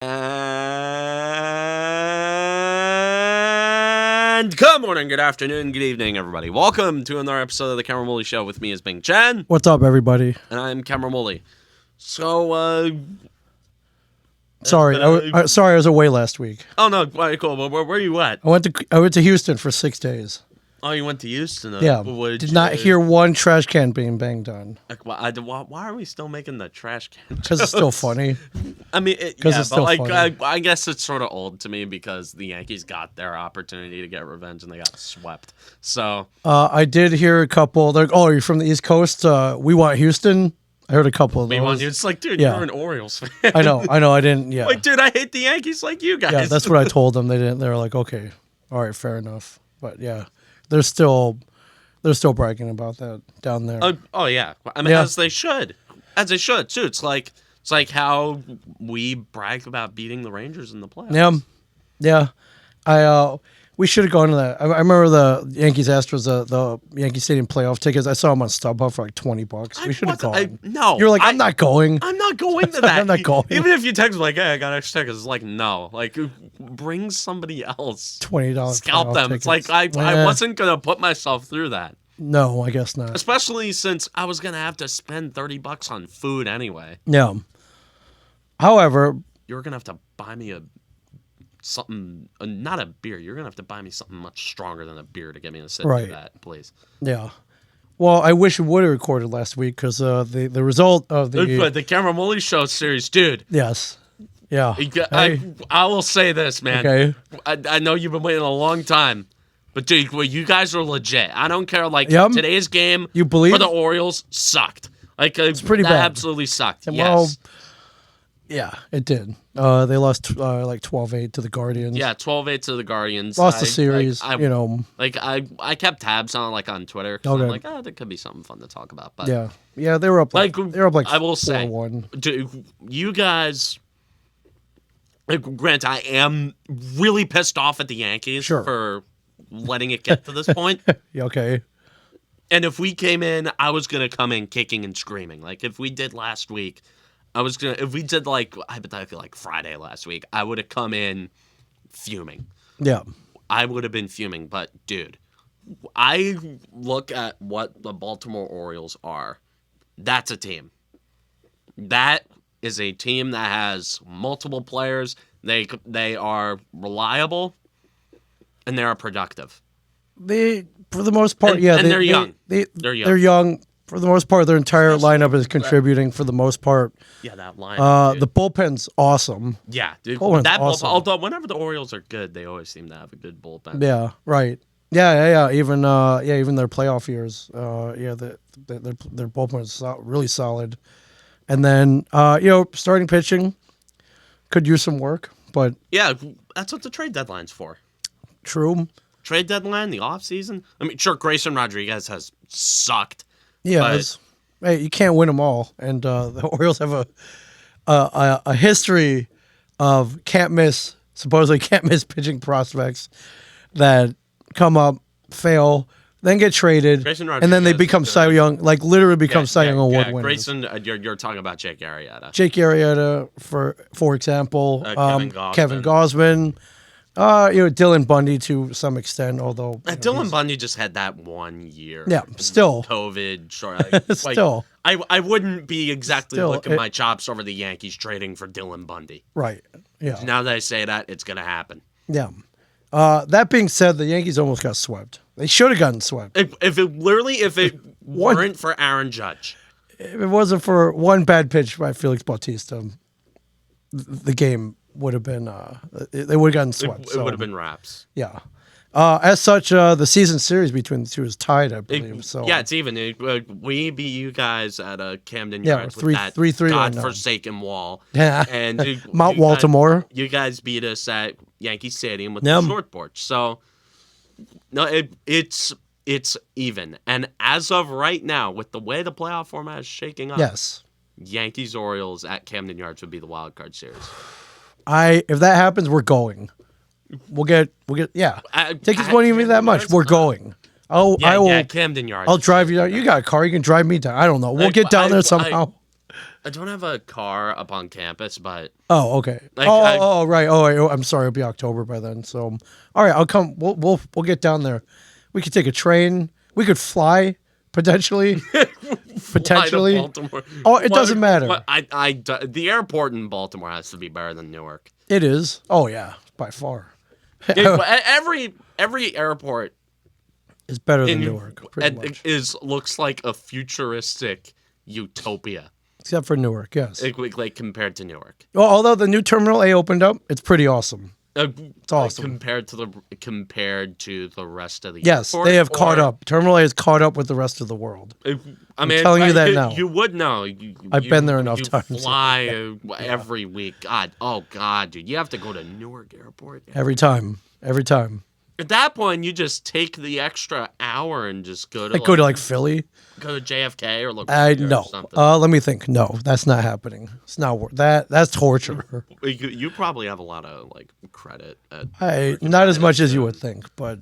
And good morning, good afternoon, good evening, everybody. Welcome to another episode of the Cameron Moley Show with me as Bing Chen. What's up, everybody? And I'm Cameron Moley. So, sorry, I was away last week. Oh, no, cool. Where are you at? I went to Houston for 6 days. Oh, you went to Houston? Yeah. Did not hear one trash can being banged on. Like, why are we still making the trash can? Because it's still funny. I mean, it's still funny. I guess it's sort of old to me because the Yankees got their opportunity to get revenge and they got swept. So I did hear a couple. They're like, "Oh, you're from the East Coast? We want Houston." I heard a couple of those. we want you. It's like, dude, you're an Orioles fan. I know. I didn't. Yeah. Like, dude, I hate the Yankees like you guys. Yeah, that's what I told them. They didn't. They were like, "Okay, all right, fair enough." But yeah, they're still bragging about that down there. Oh yeah, I mean, as they should too. It's like how we brag about beating the Rangers in the playoffs. Yeah. We should have gone to that. I remember the Yankees Astros, the Yankee Stadium playoff tickets. I saw them on StubHub for like $20. We should have gone. No, you're like, I'm not going. I'm not going to that. I'm not going. Even if you text me like, "Hey, I got extra tickets," it's like, no, like bring somebody else. $20. Scalp them. Tickets. It's like I wasn't gonna put myself through that. No, I guess not. Especially since I was gonna have to spend $30 on food anyway. Yeah. However, you're gonna have to buy me something, not a beer. You're gonna have to buy me something much stronger than a beer to get me to sit through that, please. Yeah. Well, I wish we would have recorded last week because the result of the Cameron Moley Show series, dude. Yes. Yeah. I will say this, man. Okay. I know you've been waiting a long time, but dude, you guys are legit. I don't care. Like today's game, you believe for the Orioles sucked. Like it's pretty bad. Absolutely sucked. And yes. Well, yeah, it did. They lost like 12-8 to the Guardians. Yeah, 12-8 to the Guardians. Lost the series, I kept tabs on like on Twitter. Okay. I'm like, that could be something fun to talk about. But yeah, they were up like I will 4-1. say, dude, you guys. Grant, I am really pissed off at the Yankees for letting it get to this point. Okay. And if we came in, I was gonna come in kicking and screaming. Like if we did last week. If we did like hypothetically like Friday last week, I would have come in fuming. Yeah. I would have been fuming, but dude, I look at what the Baltimore Orioles are. That's a team. That is a team that has multiple players. They are reliable and they are productive. For the most part, and they're young. They're young. For the most part, their entire lineup is contributing. For the most part, that lineup. The bullpen's awesem. Yeah, dude. Bullpen's that awesome. bullpen. Although whenever the Orioles are good, they always seem to have a good bullpen. Yeah, right. Yeah. Even their playoff years. Their bullpen is really solid. And then starting pitching could use some work, but yeah, that's what the trade deadline's for. True. Trade deadline, the offseason. I mean, sure, Grayson Rodriguez has sucked. Yeah, hey, you can't win them all, and the Orioles have a history of supposedly can't miss pitching prospects that come up, fail, then get traded, and then they become Cy Young, like literally become Cy Young Award winners. Grayson, you're talking about Jake Arrieta. Jake Arrieta, for example, Kevin Gausman. Dylan Bundy to some extent, although Dylan Bundy just had that 1 year. Yeah, still COVID. Still, I wouldn't be exactly licking my chops over the Yankees trading for Dylan Bundy. Right. Yeah. Now that I say that, it's gonna happen. Yeah. That being said, the Yankees almost got swept. They should have gotten swept. If it weren't for Aaron Judge, if it wasn't for one bad pitch by Felix Bautista, the game would have been they would have gotten swept. It would have been wraps. Yeah. As such, the season series between the two is tied, I believe. It's even. We beat you guys at Camden Yards with that 3-3 godforsaken wall. Yeah, and Mount Baltimore. You guys beat us at Yankee Stadium with the short porch. So no, it's even. And as of right now, with the way the playoff format is shaking up, yes, Yankees Orioles at Camden Yards would be the wild card series. If that happens, we're going. We'll get yeah. Tickets won't even be that much. We're going. I will. Camden Yards. I'll drive you down. You got a car. You can drive me down. I don't know. We'll get down there somehow. I don't have a car up on campus, but Oh, okay. like Right. I'm sorry. It'll be October by then. So, all right, I'll come. We'll get down there. We could take a train. We could fly potentially. fly to Baltimore. Oh, it doesn't matter. The airport in Baltimore has to be better than Newark. It is. Oh yeah, by far. Every airport It's better than Newark, pretty much. looks like a futuristic utopia. Except for Newark, yes. Like compared to Newark. Well, although the new Terminal A opened up, it's pretty awesome. It's awesome. Compared to the rest of the yes, airport, they have caught up. Terminal A has caught up with the rest of the world. I'm telling you that now. You would know. I've been there enough times. You fly every week. God, dude, you have to go to Newark Airport every time. At that point, you just take the extra hour and just go to go to Philly. Go to JFK or LaGuardia no. or something. Let me think. No, that's not happening. It's not that's torture. You probably have a lot of credit. Not as much as you would think, but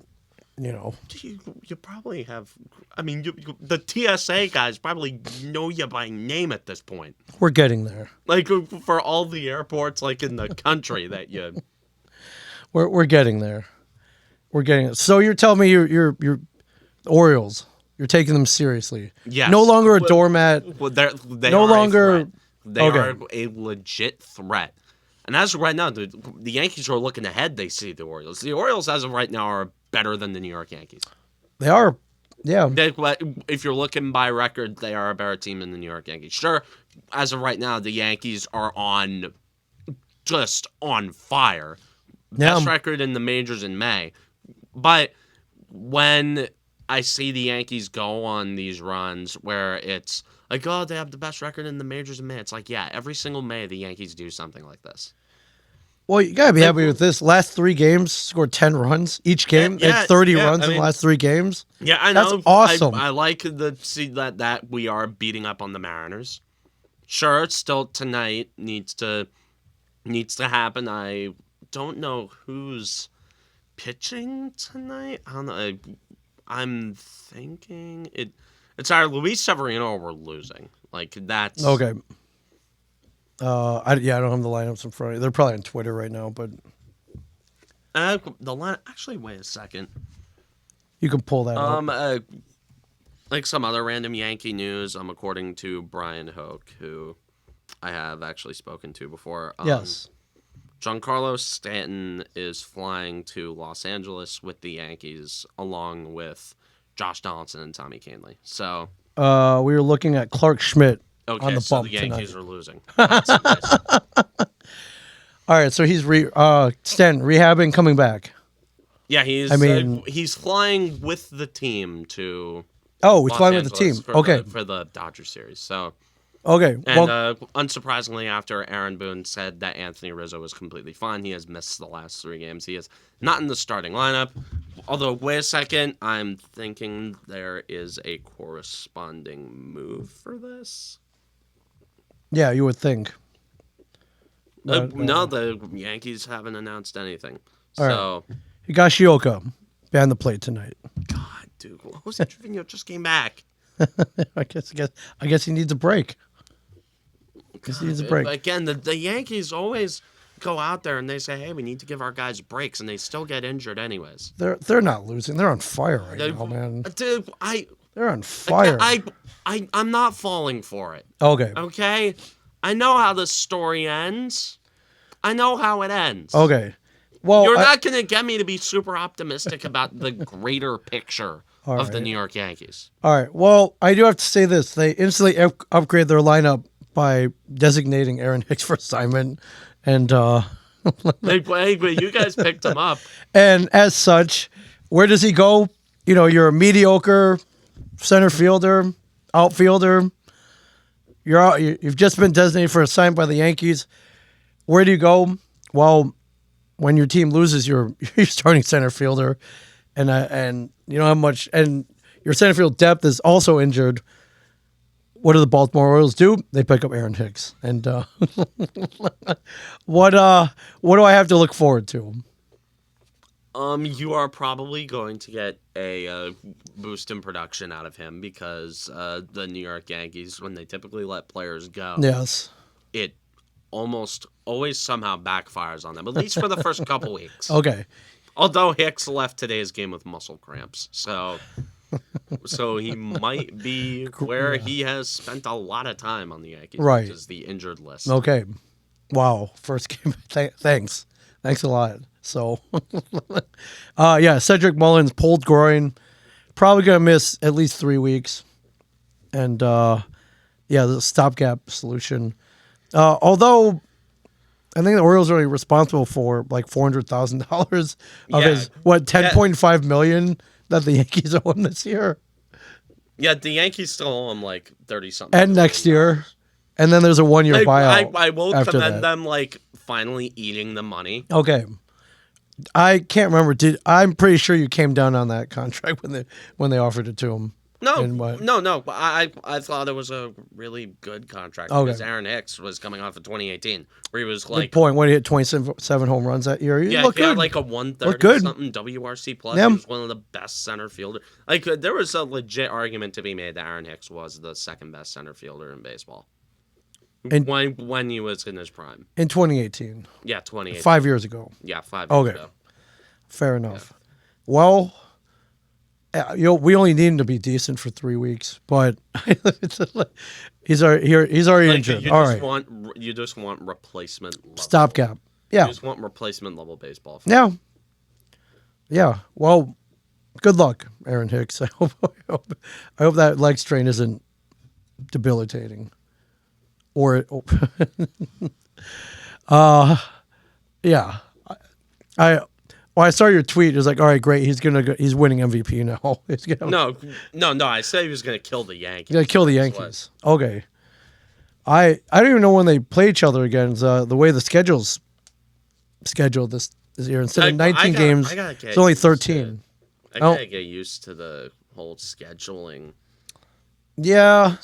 you probably have. I mean, the TSA guys probably know you by name at this point. We're getting there. For all the airports in the country that you. We're getting there. We're getting it. So you're telling me you're the Orioles. You're taking them seriously. Yes. No longer a doormat. Well, they no are longer. A threat. They are a legit threat. And as of right now, the Yankees are looking ahead. They see the Orioles. The Orioles, as of right now, are better than the New York Yankees. They are. Yeah. If you're looking by record, they are a better team than the New York Yankees. Sure, as of right now, the Yankees are just on fire. Best record in the majors in May. But when I see the Yankees go on these runs where it's they have the best record in the majors in May, it's every single May the Yankees do something like this. Well, you gotta be happy with this. Last 3 games, scored 10 runs each game. It's 30 runs in the last 3 games. Yeah, I know. That's awesome. I like to see that we are beating up on the Mariners. Sure, it's still tonight needs to happen. I don't know who's pitching tonight. I don't know. I'm thinking it's either Luis Severino or we're losing. That's okay. I don't have the lineups in front of me. They're probably on Twitter right now, but the line. Actually, wait a second. You can pull that up. Some other random Yankee news. According to Brian Hoke, who I have actually spoken to before. Yes. Giancarlo Stanton is flying to Los Angeles with the Yankees, along with Josh Donaldson and Tommy Kahnle. So, we were looking at Clark Schmidt on the bump the Yankees tonight. are losing. All right, so he's Stanton rehabbing, coming back. Yeah, he's flying with the team to. Oh, he's Los flying Angeles with the team. for the Dodgers series. So. Okay. And unsurprisingly, after Aaron Boone said that Anthony Rizzo was completely fine, he has missed the last 3 games. He is not in the starting lineup. Although, wait a second, I'm thinking there is a corresponding move for this. Yeah, you would think. No, the Yankees haven't announced anything. So, Higashioka behind the plate tonight. God, dude, Jose Trevino just came back. I guess he needs a break. Again, the Yankees always go out there and they say, "Hey, we need to give our guys breaks," and they still get injured anyways. They're not losing. They're on fire right now, man. Dude, they're on fire. I'm not falling for it. Okay. I know how the story ends. I know how it ends. Okay. Well, you're not going to get me to be super optimistic about the greater picture of the New York Yankees. All right. Well, I do have to say this. They instantly upgrade their lineup by designating Aaron Hicks for assignment. And you guys picked him up. And as such, where does he go? You're a mediocre center fielder, outfielder. You've just been designated for assignment by the Yankees. Where do you go? Well, when your team loses, you're starting center fielder, and you don't have much, and your center field depth is also injured. What do the Baltimore Orioles do? They pick up Aaron Hicks, and what do I have to look forward to? You are probably going to get a boost in production out of him because the New York Yankees, when they typically let players go, Yes. it almost always somehow backfires on them, at least for the first couple weeks. Okay. Although Hicks left today's game with muscle cramps, so he might be where Yeah. he has spent a lot of time on the Yankees, Right. which is the injured list. Okay. Wow. First game. Thanks. Thanks a lot. So, yeah, Cedric Mullins pulled groin, probably gonna miss at least 3 weeks, and yeah, the stopgap solution. Although I think the Orioles are only responsible for like $400,000 of Yeah. his 10.5 million that the Yankees owe him this year Yeah, the Yankees still owe him like 30 something. and next year, and then there's a 1 year buyout. I will after commend that. them like finally eating the money. Okay. I can't remember. I'm pretty sure you came down on that contract when they offered it to him. No, And what? no. I thought it was a really good contract Okay. because Aaron Hicks was coming off of 2018, where he was Good like, point. When he hit 27 home runs that year, he yeah, looked he had good. like a Looked 130 good. something WRC plus. Yeah. He was one of the best center fielder. Like there was a legit argument to be made that Aaron Hicks was the second best center fielder in baseball. And- when he was in his prime. In 2018, Yeah, 2018. 5 years ago. Yeah, 5 years Okay. ago. Fair enough. Well, we only need him to be decent for 3 weeks, but he's already injured. You All just right, you just want replacement level. stopgap. You Yeah, just want replacement level baseball. yeah, yeah. Well, good luck, Aaron Hicks. I hope that leg strain isn't debilitating. Or, yeah. I saw your tweet. It was like, all right, great. He's winning MVP now. He's No. I said he was gonna kill the Yankees. gonna kill the That's Yankees. Okay. I don't even know when they play each other again. The way the schedule's scheduled this year, instead of 19 games, it's only 13. I gotta get used to the whole scheduling. Yeah.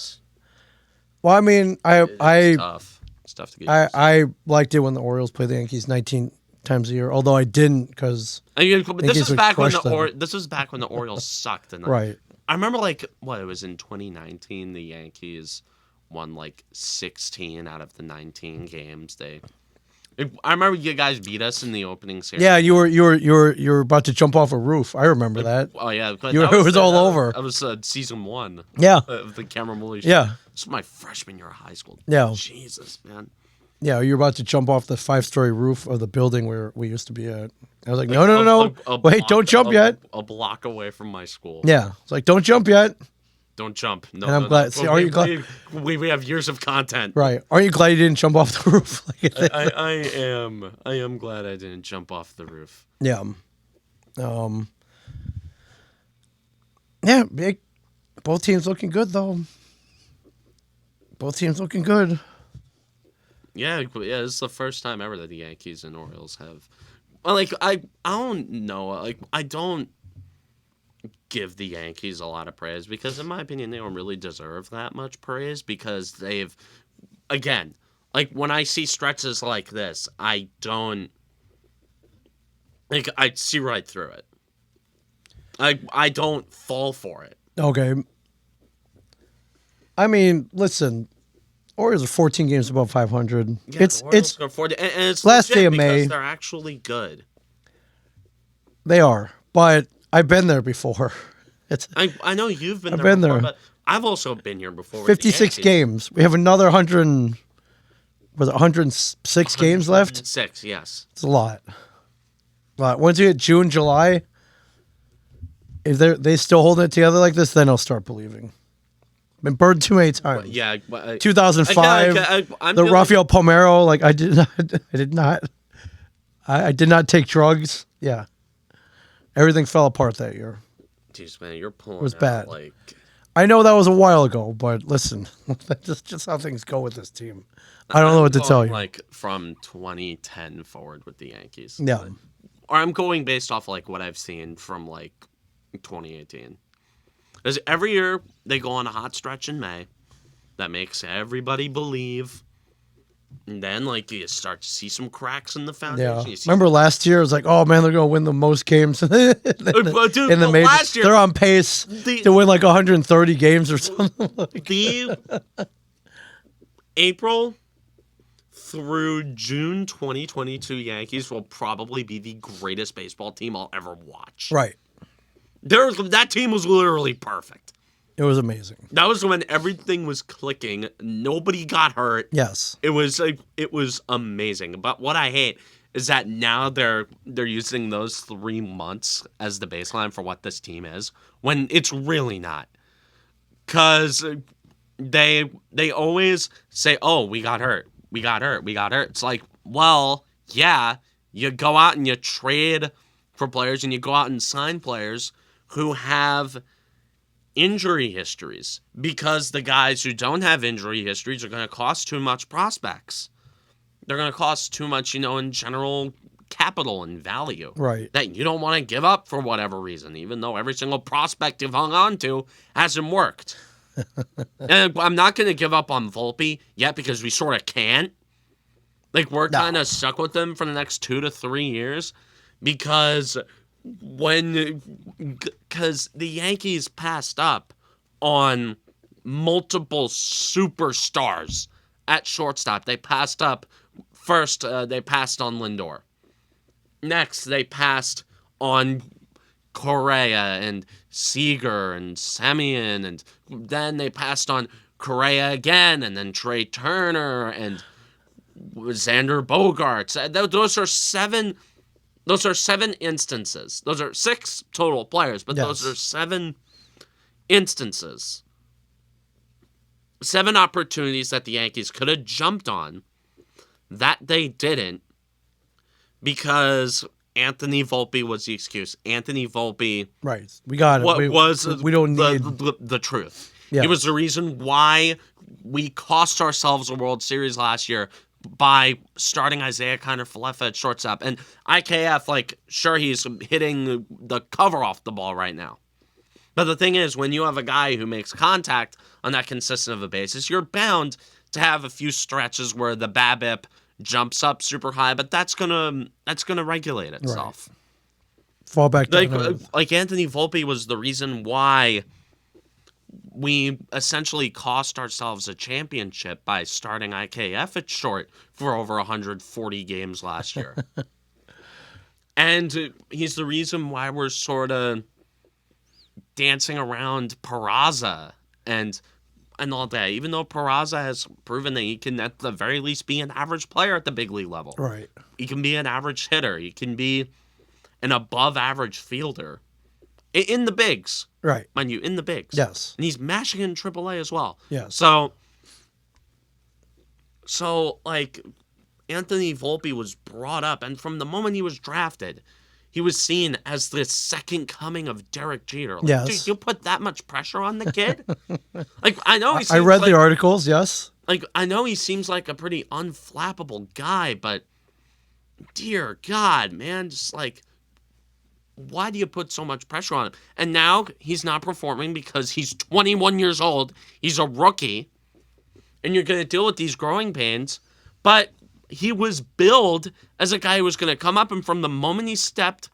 Well, I mean, It's tough. It's tough to get used to. I liked it when the Orioles played the Yankees 19 times a year, although I didn't because This Yankees was would back when crush them. this was back when the Orioles sucked. And right. I remember like what it was in 2019. The Yankees won like 16 out of the 19 games. I remember you guys beat us in the opening series. Yeah, you were about to jump off a roof. I remember that. Oh yeah, It was all over. That was season 1 Yeah. of the Cameron Woolley show. Yeah. This was my freshman year of high school. Yeah. Jesus, man. Yeah, you were about to jump off the 5-story roof of the building where we used to be at. I was like, no. Wait, don't jump yet. A block away from my school. Yeah. It's like, don't jump yet. Don't jump. No, And I'm glad- see, are you glad- We have years of content. Right. Aren't you glad you didn't jump off the roof? I am glad I didn't jump off the roof. Yeah. Yeah, both teams looking good, though. Both teams looking good. Yeah. It's the first time ever that the Yankees and Orioles have. Well, like I don't know. Like I don't give the Yankees a lot of praise because, in my opinion, they don't really deserve that much praise because they've, again, like when I see stretches like this, I don't. Like I see right through it. I don't fall for it. Okay. I mean, listen, Orioles are 14 games above 500. Yeah, it's the Orioles can afford it, and it's last legit day of because May. They're actually good. They are, but I've been there before. It's I know you've been I've there been before, there. but I've also been here before. with the 56 Yankees. games. We have another 100. Was it 106 games left? 6, yes. It's a lot. But once you hit June, July, if they still holding it together like this, then I'll start believing. Been burned too many times. Yeah, but 2005, I'm the feeling- Rafael Palmeiro. Like I did not take drugs. Yeah, everything fell apart that year. Jeez, man, you're pulling. was out, bad. Like, I know that was a while ago, but listen, that's just how things go with this team. I don't know what to I'm tell going, you. Like from 2010 forward with the Yankees. Yeah. Or I'm going based off like what I've seen from like 2018. Because every year they go on a hot stretch in May that makes everybody believe And then, like, you start to see some cracks in the Yeah. foundation. You see Remember last year? It was like, oh man, they're going to win the most games in dude, the but majors. last year, They're on pace to win like 130 games or something. Like. the April through June 2022 Yankees will probably be the greatest baseball team I'll ever watch. Right. That team was literally perfect. It was amazing. That was when everything was clicking. Nobody got hurt. Yes. It was amazing. But what I hate is that now they're using those 3 months as the baseline for what this team is when it's really not. Cause they always say, "Oh, we got hurt. We got hurt. We got hurt." It's like, well, yeah, you go out and you trade for players and you go out and sign players who have injury histories, because the guys who don't have injury histories are going to cost too much prospects. They're going to cost too much, in general capital and value. Right. That you don't want to give up for whatever reason, even though every single prospect you've hung on to hasn't worked. And I'm not going to give up on Volpe yet because we sort of can't. Like, we're kind of stuck with them for the next 2 to 3 years because the Yankees passed up on multiple superstars at shortstop. They passed up first. They passed on Lindor. Next, they passed on Correa and Seager and Semien, and then they passed on Correa again, and then Trey Turner and Xander Bogaerts. Those are 7. Those are 7 instances. Those are 6 total players, but those are 7 instances. 7 opportunities that the Yankees could have jumped on that they didn't because Anthony Volpe was the excuse. Anthony Volpe Right. We got it. We don't need the truth. Yeah. He was the reason why we cost ourselves a World Series last year by starting Isaiah Kiner-Falefa at shortstop. And IKF, sure, he's hitting the cover off the ball right now. But the thing is, when you have a guy who makes contact on that consistent of a basis, you're bound to have a few stretches where the BABIP jumps up super high, but that's gonna regulate itself. Right. Fall back down. Like Anthony Volpe was the reason why we essentially cost ourselves a championship by starting IKF at short for over 140 games last year. And he's the reason why we're sort of dancing around Peraza and all that, even though Peraza has proven that he can at the very least be an average player at the big league level. Right. He can be an average hitter. He can be an above average fielder. In the bigs. Right. Mind you, in the bigs. Yes. And he's mashing in AAA as well. Yes. So Anthony Volpe was brought up, and from the moment he was drafted, he was seen as the second coming of Derek Jeter. Yes. Dude, you put that much pressure on the kid? I know he seems I read the articles, yes. I know he seems like a pretty unflappable guy, but dear God, man, just why do you put so much pressure on him? And now he's not performing because he's 21 years old. He's a rookie. And you're going to deal with these growing pains. But he was billed as a guy who was going to come up, and from the moment he stepped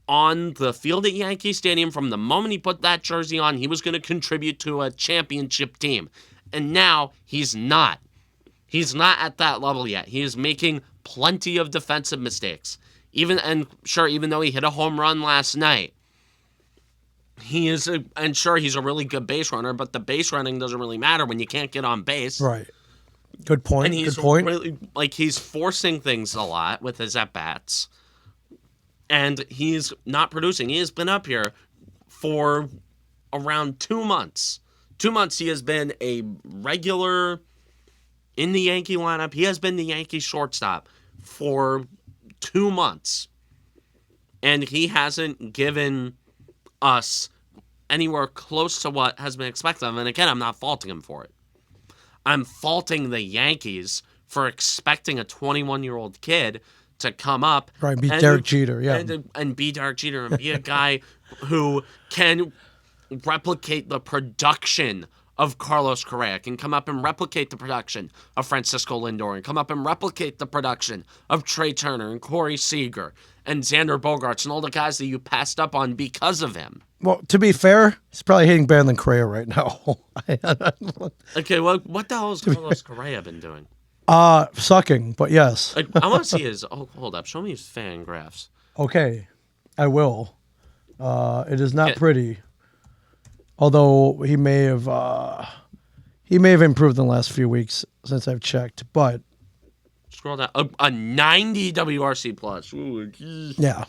on the field at Yankee Stadium, from the moment he put that jersey on, he was going to contribute to a championship team. And now he's not. He's not at that level yet. He is making plenty of defensive mistakes. Even though he hit a home run last night, he's a really good base runner, but the base running doesn't really matter when you can't get on base. Right. Good point. And he's Good point. really, he's forcing things a lot with his at-bats, and he's not producing. He has been up here for around 2 months. 2 months he has been a regular in the Yankee lineup. He has been the Yankee shortstop for 2 months, and he hasn't given us anywhere close to what has been expected of him. And again, I'm not faulting him for it. I'm faulting the Yankees for expecting a 21-year-old kid to come up, right? Be Derek Jeter, yeah, and be Derek Jeter and be a guy who can replicate the production of Carlos Correa, can come up and replicate the production of Francisco Lindor, and come up and replicate the production of Trey Turner and Corey Seager and Xander Bogaerts and all the guys that you passed up on because of him. Well, to be fair, he's probably hitting better than Correa right now. Okay, well, what the hell has Carlos Correa been doing? Sucking, but yes. Like, I want to see his. Oh, hold up. Show me his fan graphs. Okay, I will. It is not Okay. pretty. Although he may have improved in the last few weeks since I've checked. But Scroll down. A 90 WRC plus. Ooh, geez. yeah.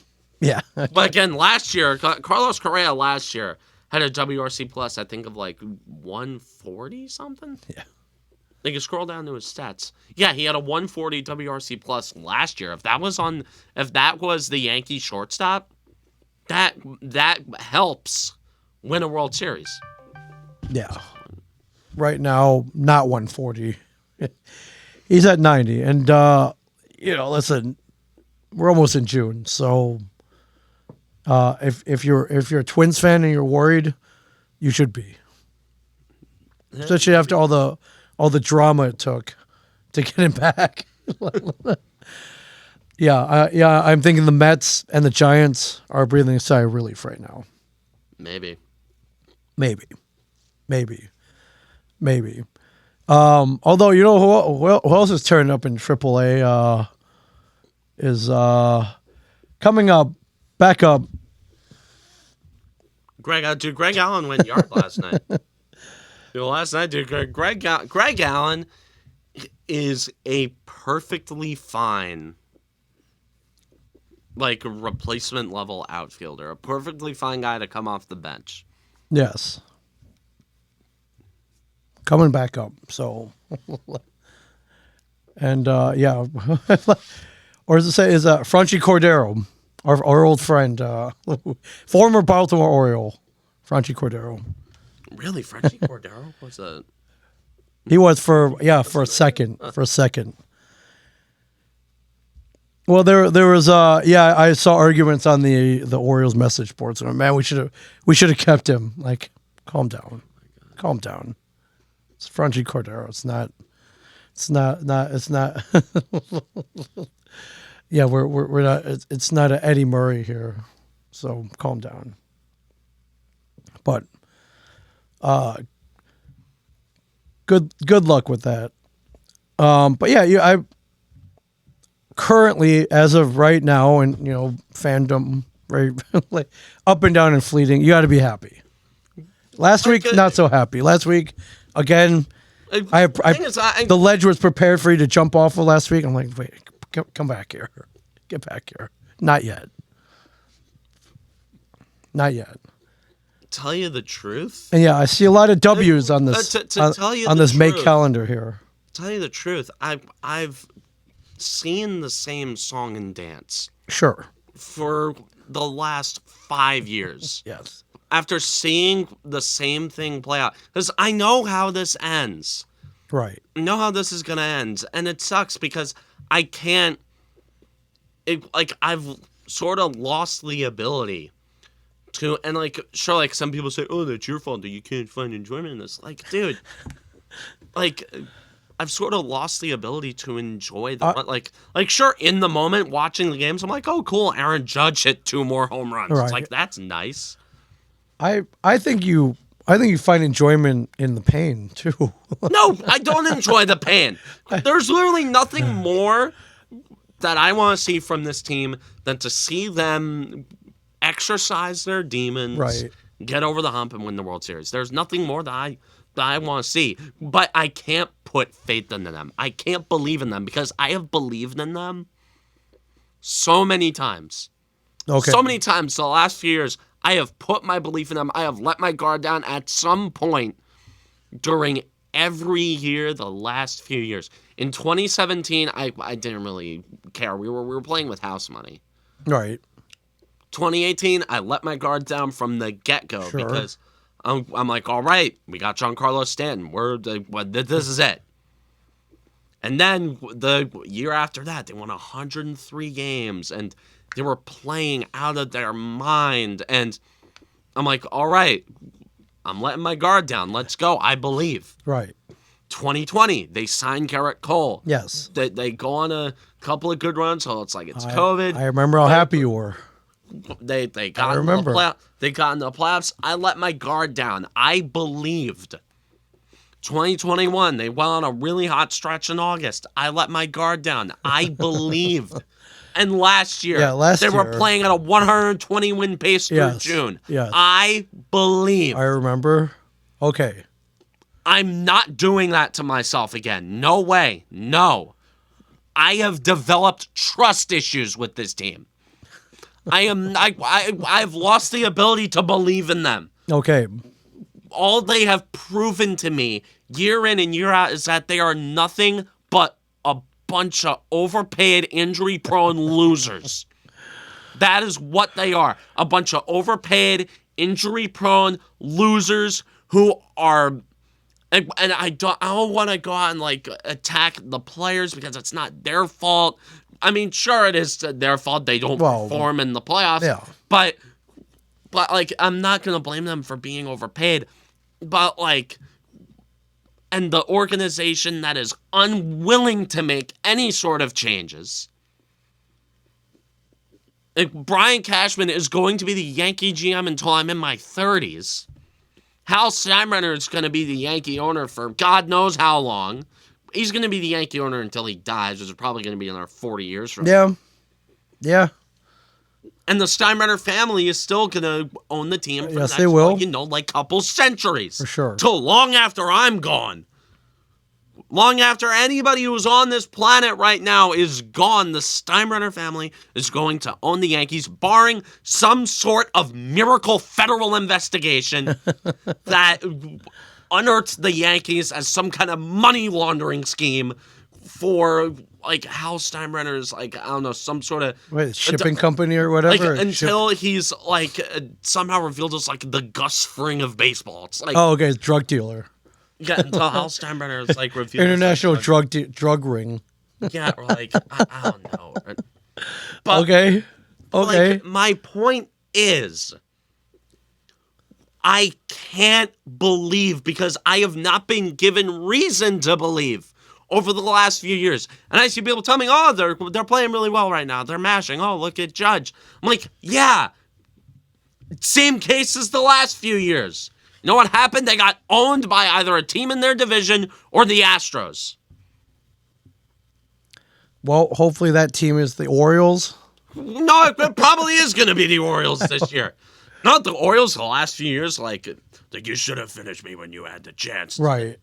But again, last year, Carlos Correa last year had a WRC plus, I think, of like 140 something. Yeah. They can scroll down to his stats. Yeah, he had a 140 WRC plus last year. If that was the Yankee shortstop, that helps win a World Series. Yeah. Right now, not 140. He's at 90. And, listen, we're almost in June. So if you're a Twins fan and you're worried, you should be. Especially after all the drama it took to get him back. I'm thinking the Mets and the Giants are breathing a sigh of relief right now. Maybe. Although, you know who else is turning up in AAA is coming up, back up. Greg Allen went yard last night. Greg Allen is a perfectly fine, like, replacement level outfielder, a perfectly fine guy to come off the bench. Yes. Coming back up, so. And, or as it say, is Franchy Cordero, our old friend, former Baltimore Oriole, Franchy Cordero. Really, Franchy Cordero was a. He was for a second. Well, there was I saw arguments on the Orioles message boards. And man, we should have kept him. Like, calm down. It's Franchy Cordero. It's not. Yeah, we're not. It's not an Eddie Murray here, so calm down. But good luck with that. But yeah, I currently, as of right now, and fandom, right, like up and down and fleeting. You got to be happy. Last week, not so happy. Last week, again, the ledge was prepared for you to jump off of last week. I'm like, wait, come back here, get back here. Not yet. Tell you the truth. And yeah, I see a lot of W's on this on this May calendar here. Tell you the truth, I've seen the same song and dance. Sure. For the last 5 years. Yes. After seeing the same thing play out, because I know how this ends. Right. I know how this is gonna end, and it sucks because I can't. I've sort of lost the ability to, and sure, some people say, "Oh, that's your fault that you can't find enjoyment in this." Like, dude, I've sort of lost the ability to enjoy the sure, in the moment watching the games, I'm like, "Oh, cool, Aaron Judge hit 2 more home runs." Right. It's like, that's nice. I think you find enjoyment in the pain too. No, I don't enjoy the pain. There's literally nothing more that I want to see from this team than to see them exercise their demons, right, get over the hump, and win the World Series. There's nothing more that I want to see. But I can't put faith into them. I can't believe in them because I have believed in them so many times. Okay. So many times the last few years, I have put my belief in them. I have let my guard down at some point during every year the last few years. In 2017, I didn't really care. We were playing with house money. Right. 2018, I let my guard down from the get-go because I'm like, all right, we got Giancarlo Stanton. This is it. And then the year after that, they won 103 games, and they were playing out of their mind. And I'm like, all right, I'm letting my guard down. Let's go. I believe. Right. 2020, they signed Garrett Cole. Yes. They go on a couple of good runs. So it's like it's COVID. I remember how happy you were. They got into the playoffs. They got into the playoffs. I let my guard down. I believed. 2021, they went on a really hot stretch in August. I let my guard down. I believed. And last year, they were playing at a 120 win pace through June. Yes. I believe. I remember. Okay. I'm not doing that to myself again. No way. No. I have developed trust issues with this team. I've lost the ability to believe in them. Okay. All they have proven to me year in and year out is that they are nothing but a bunch of overpaid, injury-prone losers. That is what they are. A bunch of overpaid, injury-prone losers who are... And I don't want to go out and, like, attack the players because it's not their fault. I mean, sure, it is their fault they don't perform in the playoffs. Yeah. But like, I'm not going to blame them for being overpaid. But, like, and the organization that is unwilling to make any sort of changes. Like, Brian Cashman is going to be the Yankee GM until I'm in my 30s. Hal Steinbrenner is going to be the Yankee owner for God knows how long. He's going to be the Yankee owner until he dies, which is probably going to be another 40 years from now. Yeah. And the Steinbrenner family is still going to own the team for the next, they will. Like couple centuries. For sure. Till long after I'm gone. Long after anybody who's on this planet right now is gone, the Steinbrenner family is going to own the Yankees, barring some sort of miracle federal investigation that unearths the Yankees as some kind of money laundering scheme for, like, Hal Steinbrenner's, like, I don't know, some sort of... shipping company or whatever? Like, until he's, like, somehow revealed as, like, the Gus Fring of baseball. It's like... Oh, okay, drug dealer. Yeah, until Hal Steinbrenner is, like, revealed International drug ring. Yeah, or, like, I don't know. But, okay. Like, my point is... I can't believe because I have not been given reason to believe over the last few years. And I see people tell me, oh, they're playing really well right now. They're mashing. Oh, look at Judge. I'm like, yeah, same case as the last few years. You know what happened? They got owned by either a team in their division or the Astros. Well, hopefully that team is the Orioles. No, it probably is going to be the Orioles this year. Not the Orioles the last few years, like you should have finished me when you had the chance. Right.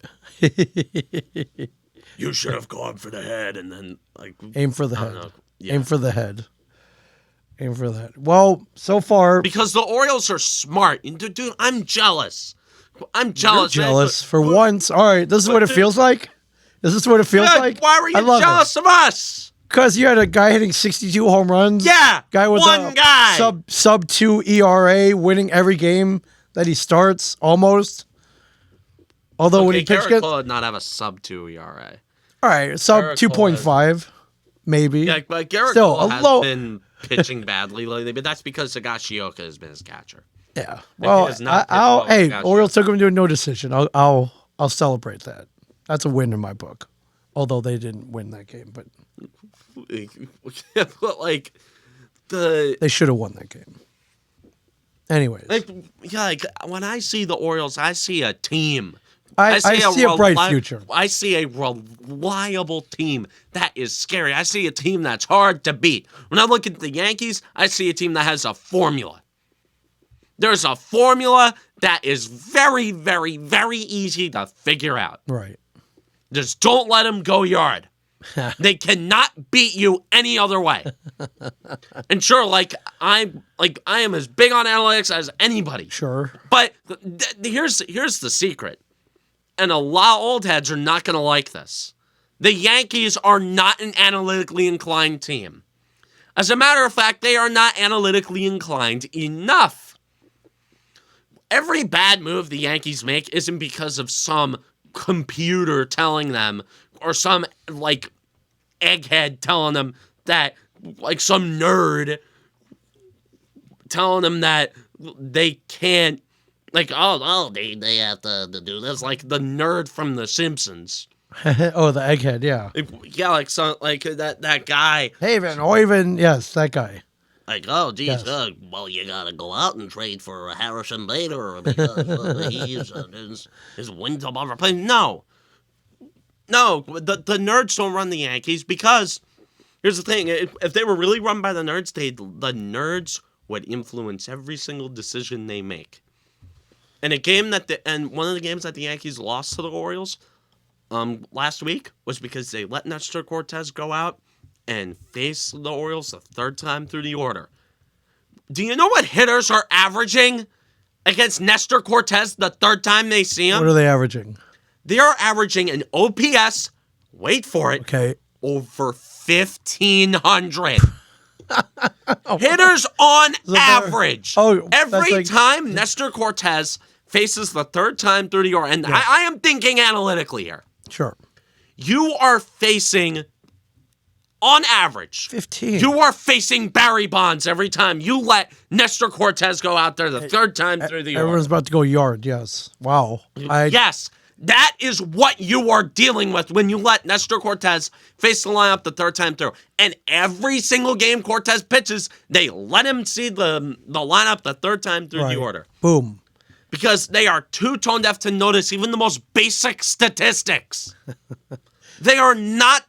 You should have gone for the head and then, like... Aim for the head. Yeah. Aim for the head. Aim for that. Well, so far... Because the Orioles are smart. Dude, I'm jealous. I'm jealous. You're jealous for once. All right, this is what it feels like? Is this what it feels like? Why were you jealous of us? Because you had a guy hitting 62 home runs. Yeah, guy with one guy. Sub 2 ERA, winning every game that he starts, almost. Although when he pitched... Garrett Cole did not have a sub 2 ERA. All right, sub 2.5, maybe. Yeah, but Garrett Cole has been pitching badly lately, but that's because Higashioka has been his catcher. Yeah. Well, Orioles took him to a no decision. I'll celebrate that. That's a win in my book. Although they didn't win that game, but... but, like, they should have won that game. Anyways. Like, when I see the Orioles, I see a team. I see a bright future. I see a reliable team that is scary. I see a team that's hard to beat. When I look at the Yankees, I see a team that has a formula. There's a formula that is very, very, very easy to figure out. Right. Just don't let them go yard. They cannot beat you any other way. And sure, I am as big on analytics as anybody. Sure. But here's the secret. And a lot of old heads are not going to like this. The Yankees are not an analytically inclined team. As a matter of fact, they are not analytically inclined enough. Every bad move the Yankees make isn't because of some computer telling them or some, egghead telling them that, some nerd telling them that they can't Like, they have to do this. Like the nerd from The Simpsons. Oh, the egghead, yeah. Yeah, like that guy. Haven, Oyven, yes, that guy. Like, oh, geez, Yes. well, you gotta go out and trade for Harrison Bader because his wins above replacement. No, the nerds don't run the Yankees because here's the thing: if they were really run by the nerds, the nerds would influence every single decision they make. And one of the games that the Yankees lost to the Orioles, last week was because they let Nestor Cortez go out and face the Orioles the third time through the order. Do you know what hitters are averaging against Nestor Cortez the third time they see him? What are they averaging? They are averaging an OPS, wait for it, Okay. over 1,500. Hitters on average. Every time Nestor Cortez faces the third time through the order, and I am thinking analytically here. Sure. You are facing, on average, 15. You are facing Barry Bonds every time you let Nestor Cortez go out there the third time through the order. Everyone's about to go yard, yes. Wow. Yes, that is what you are dealing with when you let Nestor Cortez face the lineup the third time through. And every single game Cortez pitches, they let him see the lineup the third time through the order. Boom. Because they are too tone deaf to notice even the most basic statistics. They are not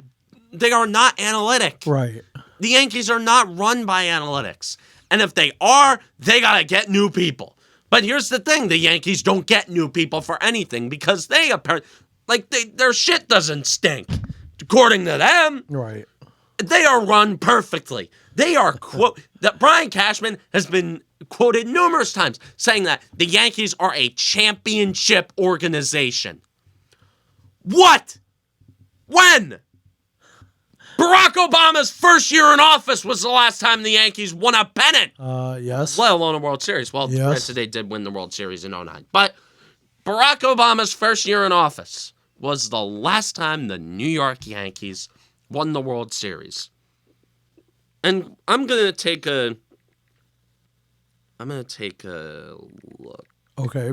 analytic. Right. The Yankees are not run by analytics. And if they are, they got to get new people. But here's the thing, the Yankees don't get new people for anything because their shit doesn't stink. According to them, Right. they are run perfectly. They are that Brian Cashman has been quoted numerous times saying that the Yankees are a championship organization. What? When? Barack Obama's first year in office was the last time the Yankees won a pennant. Yes. Let alone a World Series. Well, granted, they did win the World Series in 2009. But Barack Obama's first year in office was the last time the New York Yankees won the World Series. And I'm gonna take a look. Okay.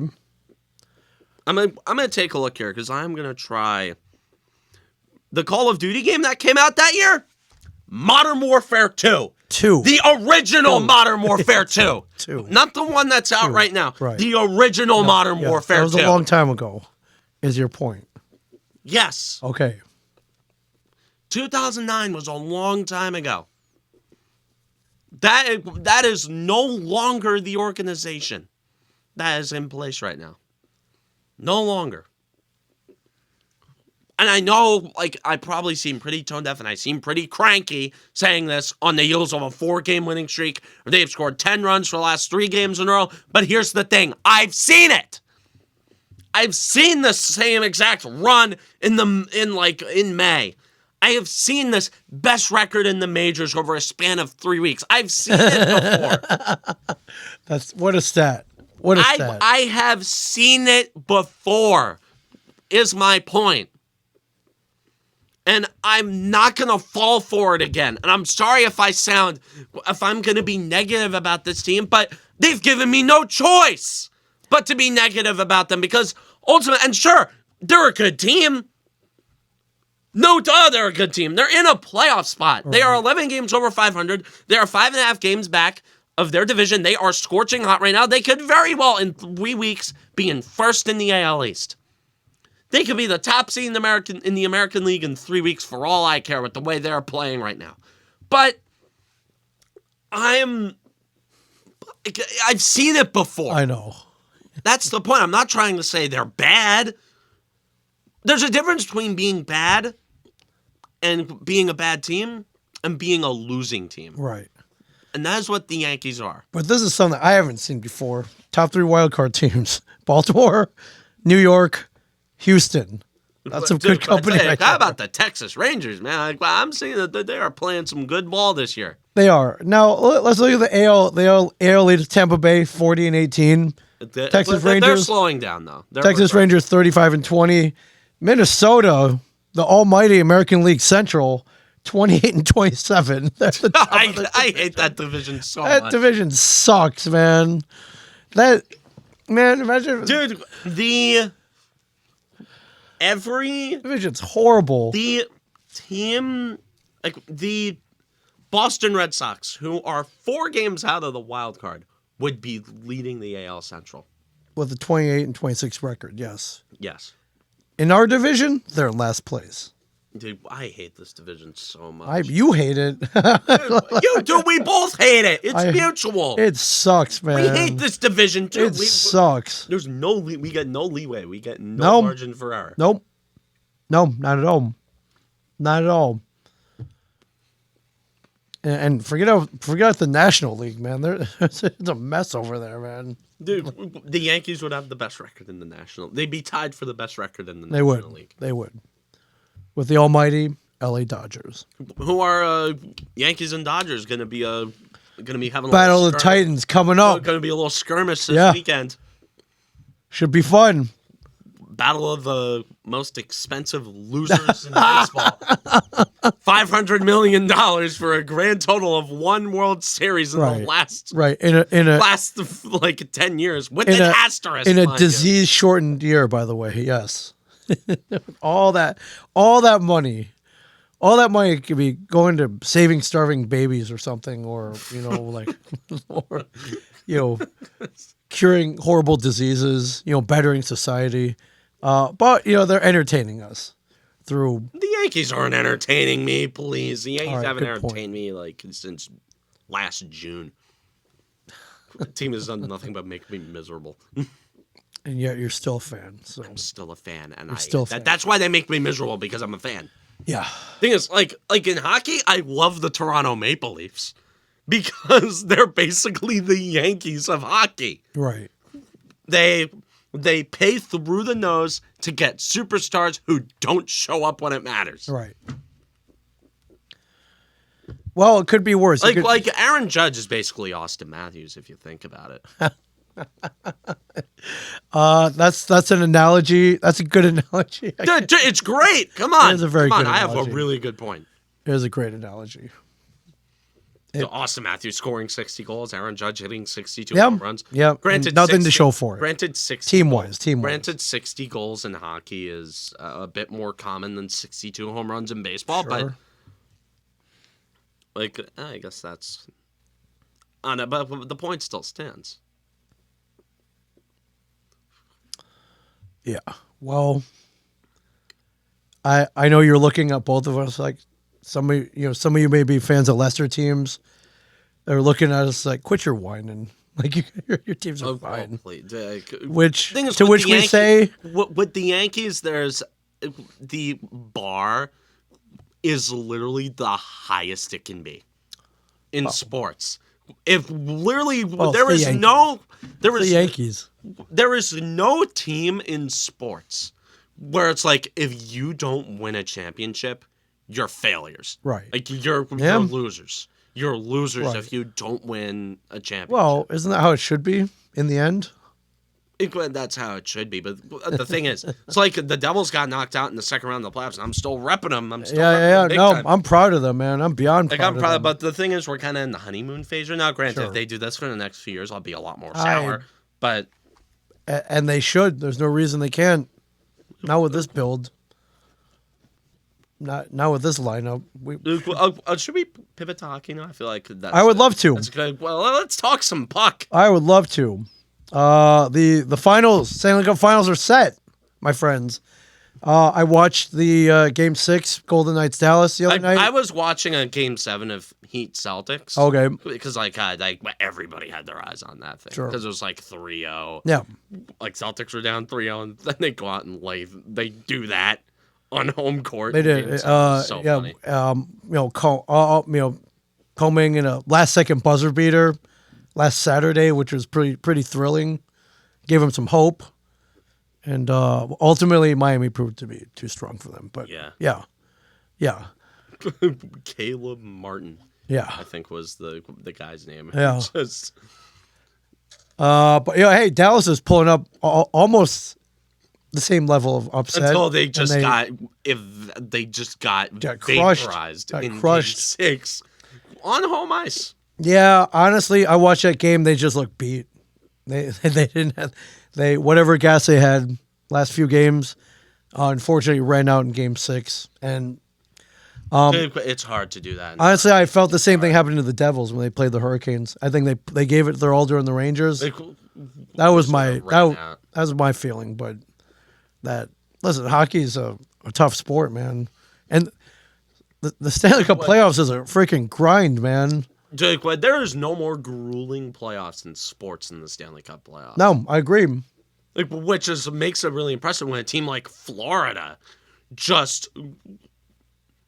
I'm gonna take a look here because I'm gonna try the Call of Duty game that came out that year. Modern Warfare 2. 2. The original Modern Warfare 2. 2. Not the one that's out right now. Right. The original Modern Warfare 2. That was a long time ago, is your point. Yes. Okay. 2009 was a long time ago. That is no longer the organization that is in place right now. No longer. And I know, I probably seem pretty tone deaf and I seem pretty cranky saying this on the heels of a 4-game winning streak, or they've scored 10 runs for the last 3 games in a row. But here's the thing. I've seen it. I've seen the same exact run in May. I have seen this best record in the majors over a span of 3 weeks. I've seen it before. What a stat. What a stat. I have seen it before, is my point. And I'm not going to fall for it again. And I'm sorry if I'm going to be negative about this team, but they've given me no choice but to be negative about them because ultimately, and sure, they're a good team. No duh, they're a good team. They're in a playoff spot. Right. They are 11 games over 500. They are 5.5 games back of their division. They are scorching hot right now. They could very well, in 3 weeks, be in first in the AL East. They could be the top seed in the American League in 3 weeks for all I care with the way they're playing right now. But I've seen it before. I know. That's the point. I'm not trying to say they're bad. There's a difference between being bad and being a bad team and being a losing team. Right. And that is what the Yankees are. But this is something I haven't seen before. Top 3 wildcard teams. Baltimore, New York, Houston. That's some good company. How about the Texas Rangers, man? I'm seeing that they are playing some good ball this year. They are. Now, let's look at the AL. The AL lead is Tampa Bay, 40-18. Texas Rangers. They're slowing down, though. Texas Rangers, 35-20. Minnesota, the almighty American League Central, 28-27. That's the top I hate that division so much. That division sucks, man. That Man, imagine. Dude, Division's horrible. the team, like the Boston Red Sox, who are 4 games out of the wild card, would be leading the AL Central. With a 28-26 record, yes. Yes. In our division, they're in last place. Dude, I hate this division so much. You hate it. You do. We both hate it. It's mutual. It sucks, man. We hate this division too. It sucks. There's we get no leeway. We get no margin for error. Nope. No, not at all. Not at all. And forget the National League, man. It's a mess over there, man. Dude, the Yankees would have the best record in the National. They'd be tied for the best record in the National League. They would. With the almighty LA Dodgers. Who are Yankees and Dodgers going to be having a Battle of the Titans coming up. Going to be a little skirmish this weekend. Should be fun. Battle of the most expensive losers in baseball. $500 million for a grand total of 1 World Series in the last last like 10 years with an asterisk in a disease-shortened year. By the way, yes, all that money could be going to saving starving babies or something, or or curing horrible diseases, bettering society. But they're entertaining us through. The Yankees aren't entertaining me, please. The Yankees haven't entertained me since last June. The team has done nothing but make me miserable. And yet you're still a fan. So. I'm still a fan, and that's why they make me miserable, because I'm a fan. Yeah. Thing is, like in hockey, I love the Toronto Maple Leafs because they're basically the Yankees of hockey. Right. They pay through the nose to get superstars who don't show up when it matters. Right. Well, it could be worse. Like Aaron Judge is basically Austin Matthews, if you think about it. That's an analogy. That's a good analogy. It's great. Come on. It is a very good analogy. I have a really good point. It is a great analogy. So Austin Matthews scoring 60 goals, Aaron Judge hitting 62 home runs. Yeah, granted, nothing to show for it. Granted, 60 team-wise. Granted, 60 goals in hockey is a bit more common than 62 home runs in baseball, but I guess that's on it. But the point still stands. Yeah. Well, I know you're looking at both of us like. Some of you may be fans of lesser teams. They're looking at us like, quit your whining. Like your teams are fine. Which we say, with the Yankees, there's the bar is literally the highest it can be in sports. If literally there is no team in sports where it's like, if you don't win a championship, you're failures. Right. Like you're losers. You're losers if you don't win a championship. Well, isn't that how it should be in the end? That's how it should be. But the thing is, it's like the Devils got knocked out in the second round of the playoffs, and I'm still repping them. No, I'm proud of them, man. I'm beyond proud of them. But the thing is, we're kind of in the honeymoon phase right now. Granted, if they do this for the next few years, I'll be a lot more sour. And they should. There's no reason they can't. Not with this build. Not with this lineup. Should we pivot to hockey now? I feel like I would love to. That's good. Well, let's talk some puck. I would love to. The finals, Stanley Cup finals are set, my friends. I watched the Game 6 Golden Knights Dallas the other night. I was watching a Game 7 of Heat Celtics. Okay. Because everybody had their eyes on that thing. Sure. Because it was 3-0. Yeah. Celtics were down 3-0, and then they go out and they do that on home court. They did. So funny. Combing in a last-second buzzer beater last Saturday, which was pretty thrilling. Gave them some hope. And ultimately, Miami proved to be too strong for them. But yeah. Caleb Martin. Yeah, I think was the guy's name. Yeah. But hey, Dallas is pulling up almost the same level of upset until they just got vaporized in Game 6 on home ice. Yeah, honestly, I watched that game. They just looked beat. They didn't have. whatever gas they had last few games, unfortunately ran out in Game 6. And It's hard to do that. honestly, I felt the same thing happened to the Devils when they played the Hurricanes. I think they gave it their all during the Rangers. That was my feeling. But listen, hockey's a tough sport, man, and the Stanley Cup playoffs is a freaking grind, man. Dude, there is no more grueling playoffs in sports than the Stanley Cup playoffs. No, I agree. Which makes it really impressive when a team like Florida just,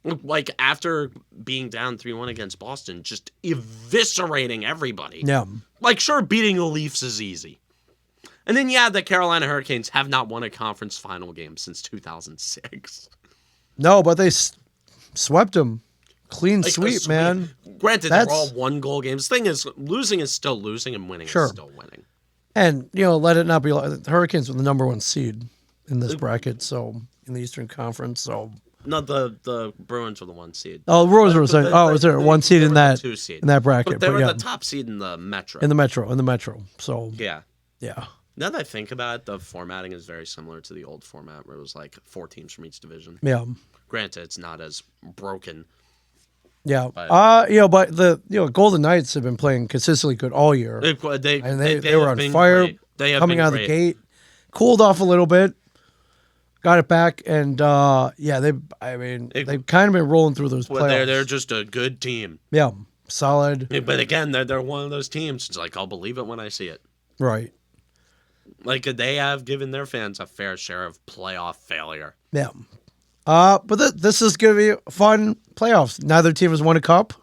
like, after being down 3-1 against Boston, just eviscerating everybody. Yeah. Like, sure, beating the Leafs is easy. And then, the Carolina Hurricanes have not won a conference final game since 2006. No, but they swept them. Clean sweep, man. Granted, they're all one-goal games. The thing is, losing is still losing and winning is still winning. And, let it not be the Hurricanes were the number 1 seed in this bracket, so in the Eastern Conference, so. No, the Bruins were the 1 seed. Oh, the Bruins were saying, was there 1 seed in that 2 seed. In that bracket? But they were the top seed in the Metro. In the Metro. So. Yeah. Yeah. Now that I think about it, the formatting is very similar to the old format where it was like 4 teams from each division. Yeah. Granted, it's not as broken. Yeah. But the Golden Knights have been playing consistently good all year. They were on fire coming out of the gate. Cooled off a little bit. Got it back, and they've kind of been rolling through those playoffs. They're just a good team. Yeah, solid. But again, they're one of those teams. It's like I'll believe it when I see it. Right. Like they have given their fans a fair share of playoff failure. Yeah. But this is going to be fun playoffs. Neither team has won a cup.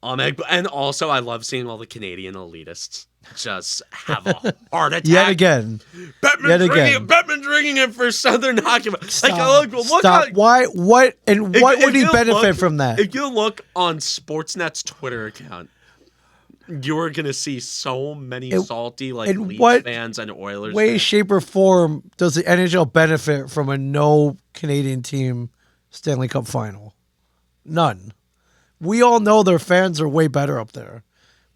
And also, I love seeing all the Canadian elitists just have a heart attack. Yet again. Bettman's ringing it for Southern Hockey. Stop. Why? What? And what would he benefit from that? If you look on Sportsnet's Twitter account, you are going to see so many salty Leafs fans and Oilers fans. Shape, or form does the NHL benefit from a no Canadian team Stanley Cup final? None. We all know their fans are way better up there.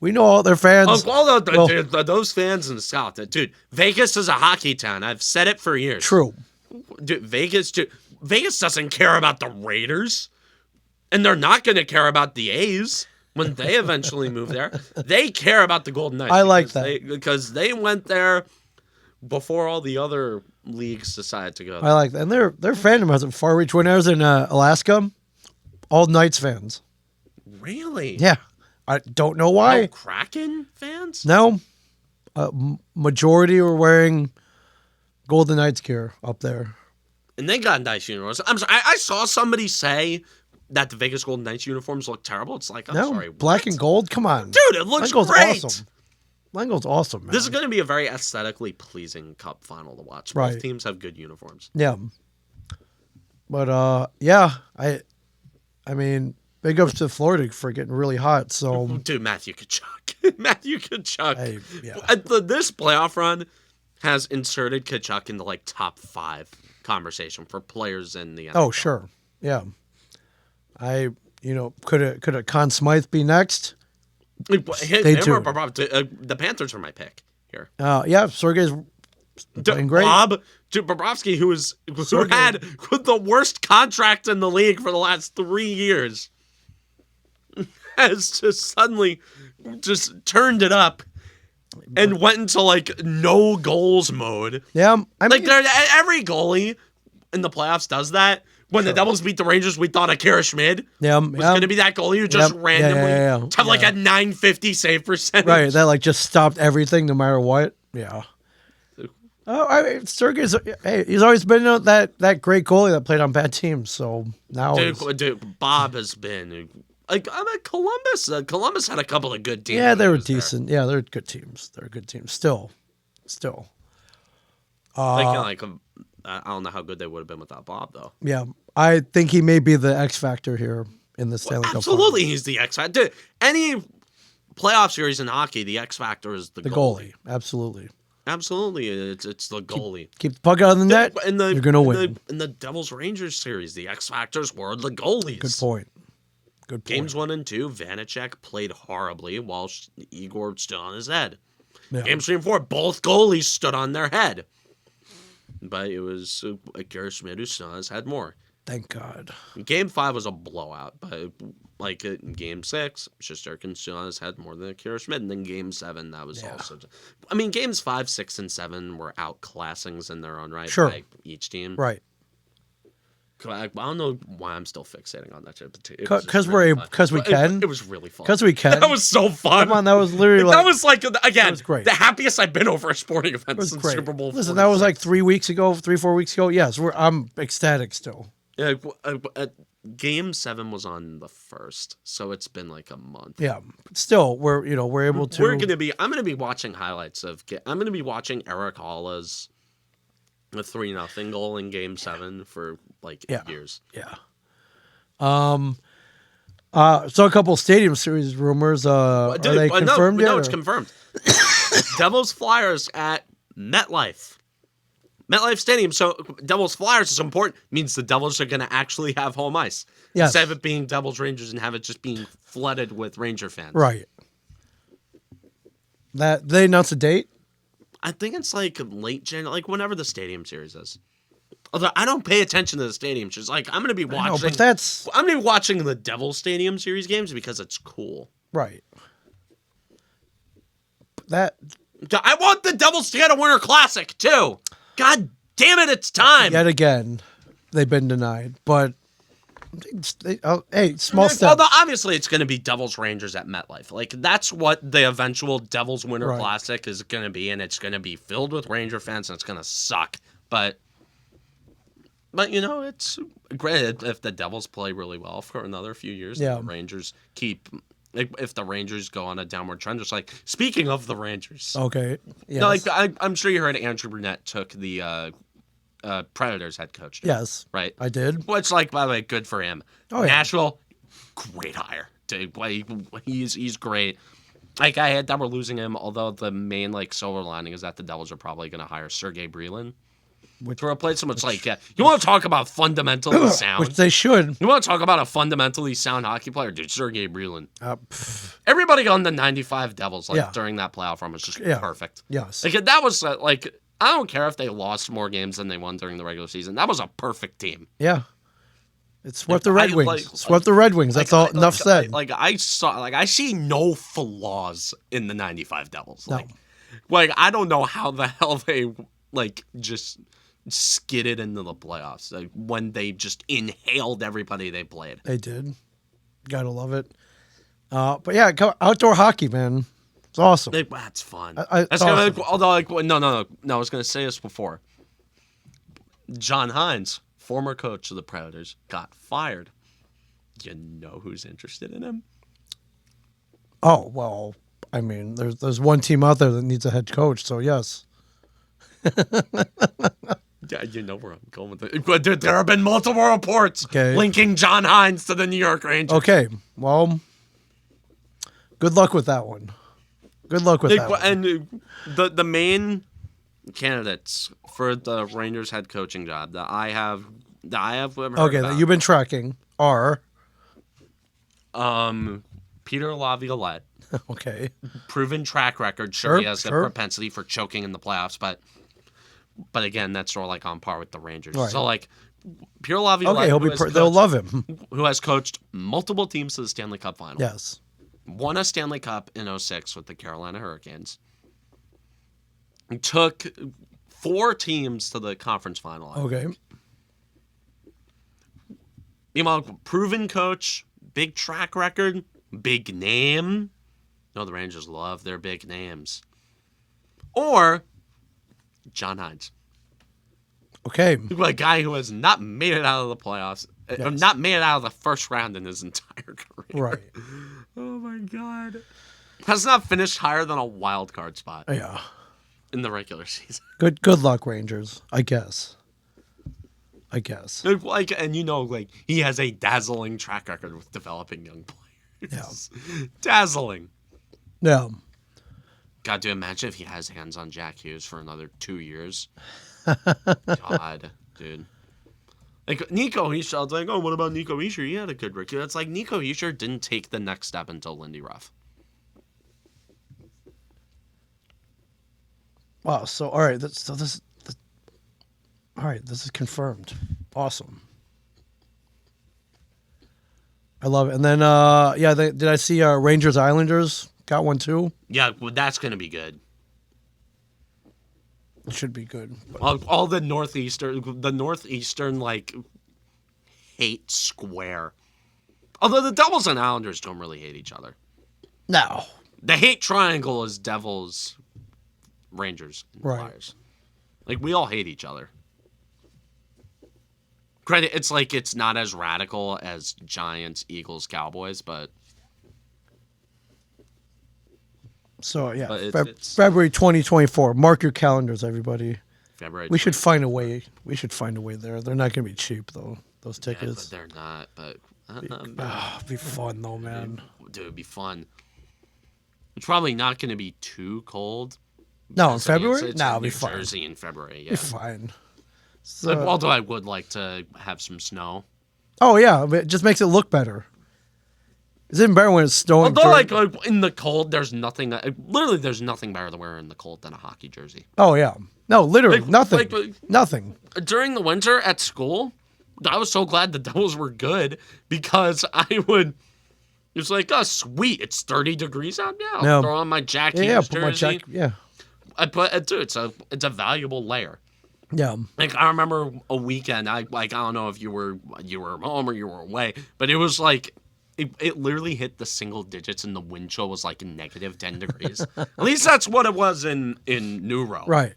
We know all their fans. Those fans in the South. Dude, Vegas is a hockey town. I've said it for years. True. Dude, Vegas doesn't care about the Raiders. And they're not going to care about the A's when they eventually move there. They care about the Golden Knights. I like that. Because they went there before all the other leagues decided to go there. I like that. And their fandom has far reach. When I was in Alaska, all Knights fans. Really? Yeah. I don't know why. No Kraken fans? No. Majority were wearing Golden Knights gear up there. And they got nice uniforms. I'm sorry. I saw somebody say that the Vegas Golden Knights uniforms look terrible. It's like, I'm sorry. Black and gold? Come on. Dude, it looks great. Awesome. Langold's awesome, man. This is going to be a very aesthetically pleasing Cup final to watch. Both teams have good uniforms. Yeah. But, I mean, big ups to Florida for getting really hot. So, dude, Matthew Tkachuk. Matthew Tkachuk. This playoff run has inserted Tkachuk into top 5 conversation for players in the NFL. Oh, sure. Yeah. Could Conn Smythe be next? The Panthers are my pick here. Sergei's playing great. Bobrovsky, who had the worst contract in the league for the last 3 years, has just suddenly just turned it up and went into no goals mode. Yeah, every goalie in the playoffs does that. When the Devils beat the Rangers, we thought Akira Schmid was going to be that goalie who just randomly have a 950 save percentage. Right, that just stopped everything no matter what. Yeah. Sergei's he's always been that great goalie that played on bad teams. So now, Bob has been Columbus. Columbus had a couple of good teams. Yeah, they were decent. Yeah, they're good teams. They're good teams. Still. I don't know how good they would have been without Bob, though. Yeah, I think he may be the X factor here in the Stanley Cup. Absolutely, he's the X factor. Any playoff series in hockey, the X factor is the goalie. Absolutely, it's the goalie. Keep the puck out of the net. You're gonna win. In the Devils Rangers series, the X factors were the goalies. Good point. Games 1 and 2, Vanacek played horribly while Igor was still on his head. Yeah. Games 3 and 4, both goalies stood on their head. But it was Garrett Schmidt who still has had more. Thank God. Game 5 was a blowout, but like in Game 6, Shesterkin still has had more than Garrett Schmidt. And then Game 7, that was also. I mean, Games 5, 6, and 7 were outclassings in their own right by each team. Right. I don't know why I'm still fixating on that shit. Because we can. It was really fun. Because we can. That was so fun. Come on, that was literally like. That was like, again, was great. the happiest I've been over a sporting event since Great. Super Bowl. Listen, that was like 3 weeks ago, 4 weeks ago. Yes, I'm ecstatic still. Yeah, Game 7 was on the 1st, so it's been like a month. Yeah, but still, we're able to. I'm gonna be watching highlights of. I'm gonna be watching Eric Halla's 3-0 goal in Game 7 for like 8 years. Yeah. So a couple Stadium Series rumors. Are they confirmed yet? No, it's confirmed. Devils Flyers at MetLife Stadium. So Devils Flyers is important. Means the Devils are going to actually have home ice instead of it being Devils Rangers and have it just being flooded with Ranger fans. Right. That they announced a date. I think it's like late January, like whenever the Stadium Series is. Although I don't pay attention to the Stadium Series, like I'm going to be watching. I'm going to be watching the Devils Stadium Series games because it's cool. Right. I want the Devils to get a Winter Classic too. God damn it, it's time. Yet again, they've been denied. But hey, small step. Although obviously it's going to be Devils Rangers at MetLife. Like that's what the eventual Devils Winter Classic is going to be, and it's going to be filled with Ranger fans, and it's going to suck. But you know, it's great if the Devils play really well for another few years. Yeah. The Rangers keep. If the Rangers go on a downward trend, just like speaking of the Rangers, okay, yes. No, like I'm sure you heard Andrew Brunette took the Predators head coach. Yes, right. I did. Which, like, by the way, good for him. Oh, yeah. Nashville, great hire. He's great. Like I had that we're losing him, although the main like silver lining is that the Devils are probably going to hire Sergei Brylin. To replace him, it's like, you want to talk about fundamentally sound? Which they should. You want to talk about a fundamentally sound hockey player? Dude, Sergei Brylin. Everybody on the 95 Devils, during that playoff run was just perfect. Yes. Like, that was, I don't care if they lost more games than they won during the regular season. That was a perfect team. Yeah. It swept the Red Wings. Swept the Red Wings. That's all. Enough said. I see no flaws in the 95 Devils. No. Like, I don't know how the hell they, just skidded into the playoffs when they just inhaled everybody they played. They did. Gotta love it. But yeah, outdoor hockey, man. It's awesome. That's fun. That's awesome. Although, no. I was gonna say this before. John Hines, former coach of the Predators, got fired. Do you know who's interested in him? Oh well, I mean, there's one team out there that needs a head coach, so yes. Yeah, you know where I'm going with it. There have been multiple reports linking John Hines to the New York Rangers. Okay, well, good luck with that one. Good luck with that one. And the main candidates for the Rangers head coaching job that I have heard that you've been tracking are Peter Laviolette. Okay. Proven track record. Sure, he has a propensity for choking in the playoffs, but again, that's sort of like on par with the Rangers. Right. So like Pierre Laviolette, they'll love him. Who has coached multiple teams to the Stanley Cup final. Yes. Won a Stanley Cup in 2006 with the Carolina Hurricanes. Took 4 teams to the conference final. Okay. Meanwhile, proven coach, big track record, big name. No, the Rangers love their big names. Or John Hines. Okay. A guy who has not made it out of the playoffs, not made it out of the first round in his entire career. Right. Oh, my God. Has not finished higher than a wild card spot. Yeah. In the regular season. Good luck, Rangers, I guess. And he has a dazzling track record with developing young players. Yeah. Dazzling. Yeah. God, do imagine if he has hands on Jack Hughes for another 2 years. God, dude. Like, Nico Hischier, I was like, what about Nico Hischier? He had a good rookie. It's like Nico Hischier didn't take the next step until Lindy Ruff. Wow. So all right. All right. This is confirmed. Awesome. I love it. And then did I see Rangers Islanders got one too? Yeah, well, that's gonna be good. It should be good. All the northeastern like hate square. Although the Devils and Islanders don't really hate each other. No. The hate triangle is Devils, Rangers, and Right. Flyers. Like we all hate each other. Credit, it's like it's not as radical as Giants, Eagles, Cowboys, but So yeah, But it's- February 2024. Mark your calendars, everybody. February. We should find a way. We should find a way there. They're not going to be cheap though. Those Yeah, tickets. but they're not. But It'd be fun though, man. dude, it'd be fun. It's probably not going to be too cold. No, in It's- February. It's No, in it'll be New fine. Jersey in February. Be Yeah. fine. So, Although I would like to have some snow. oh yeah, but it just makes it look better. It's even better when it's snowing. Although, during- like in the cold, there's nothing. Literally, there's nothing better than wearing in the cold than a hockey jersey. oh yeah, no, literally Like- nothing. like- Nothing. During the winter at school, I was so glad the Devils were good because I would. It's like, oh, sweet! It's 30 degrees out now. Yeah. Throw on my Jack Yeah, Hughes put my jersey. jacket. Yeah, I put it too. It's a valuable layer. yeah. Like I remember a weekend. I don't know if you were home or you were away, but it was like. It literally hit the single digits, and the wind chill was like negative 10 degrees. At least that's what it was in New Row. Right.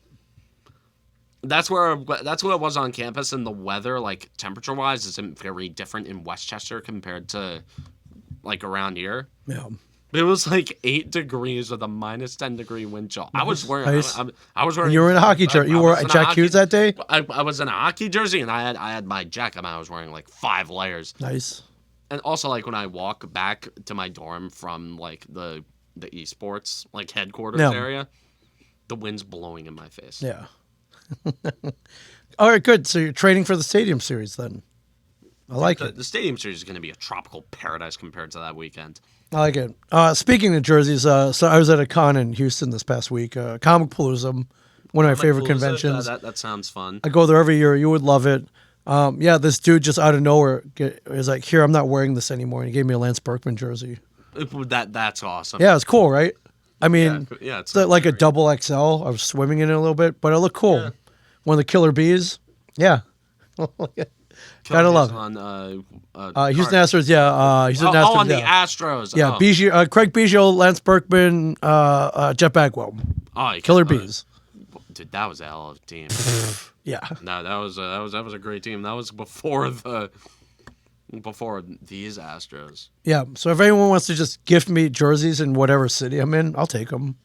That's what it was on campus, and the weather, like temperature wise, isn't very different in Westchester compared to like around here. Yeah. But it was like 8 degrees with a minus 10-degree wind chill. I was wearing. Nice. I was wearing. You were in a hockey jersey. You I wore was a in Jack hockey- Hughes that day. I was in a hockey jersey, and I had my jacket. I was wearing like 5 layers. Nice. And also, like when I walk back to my dorm from like the esports like headquarters Yeah. area, the wind's blowing in my face. Yeah. All right, good. So you're training for the Stadium Series then. I like it. The Stadium Series is going to be a tropical paradise compared to that weekend. I like it. Speaking of jerseys, so I was at a con in Houston this past week, Comic Palooza, one of my favorite conventions. That sounds fun. I go there every year. You would love it. Yeah, this dude just out of nowhere is like, "Here, I'm not wearing this anymore," and he gave me a Lance Berkman jersey. That's awesome. Yeah, it's cool, right? I mean, yeah, it's like a double XL. I was swimming in it a little bit, but it looked cool. Yeah. One of the Killer Bees. Yeah. Gotta love it. On Houston Astros, yeah. Houston Astros, on the yeah. Astros. Yeah, Oh. Biggio, Craig Biggio, Lance Berkman, Jeff Bagwell. Oh, you Killer can't- Bees. Dude, that was a hell of a team. Yeah. No, that was a great team. That was before these Astros. Yeah. So if anyone wants to just gift me jerseys in whatever city I'm in, I'll take them.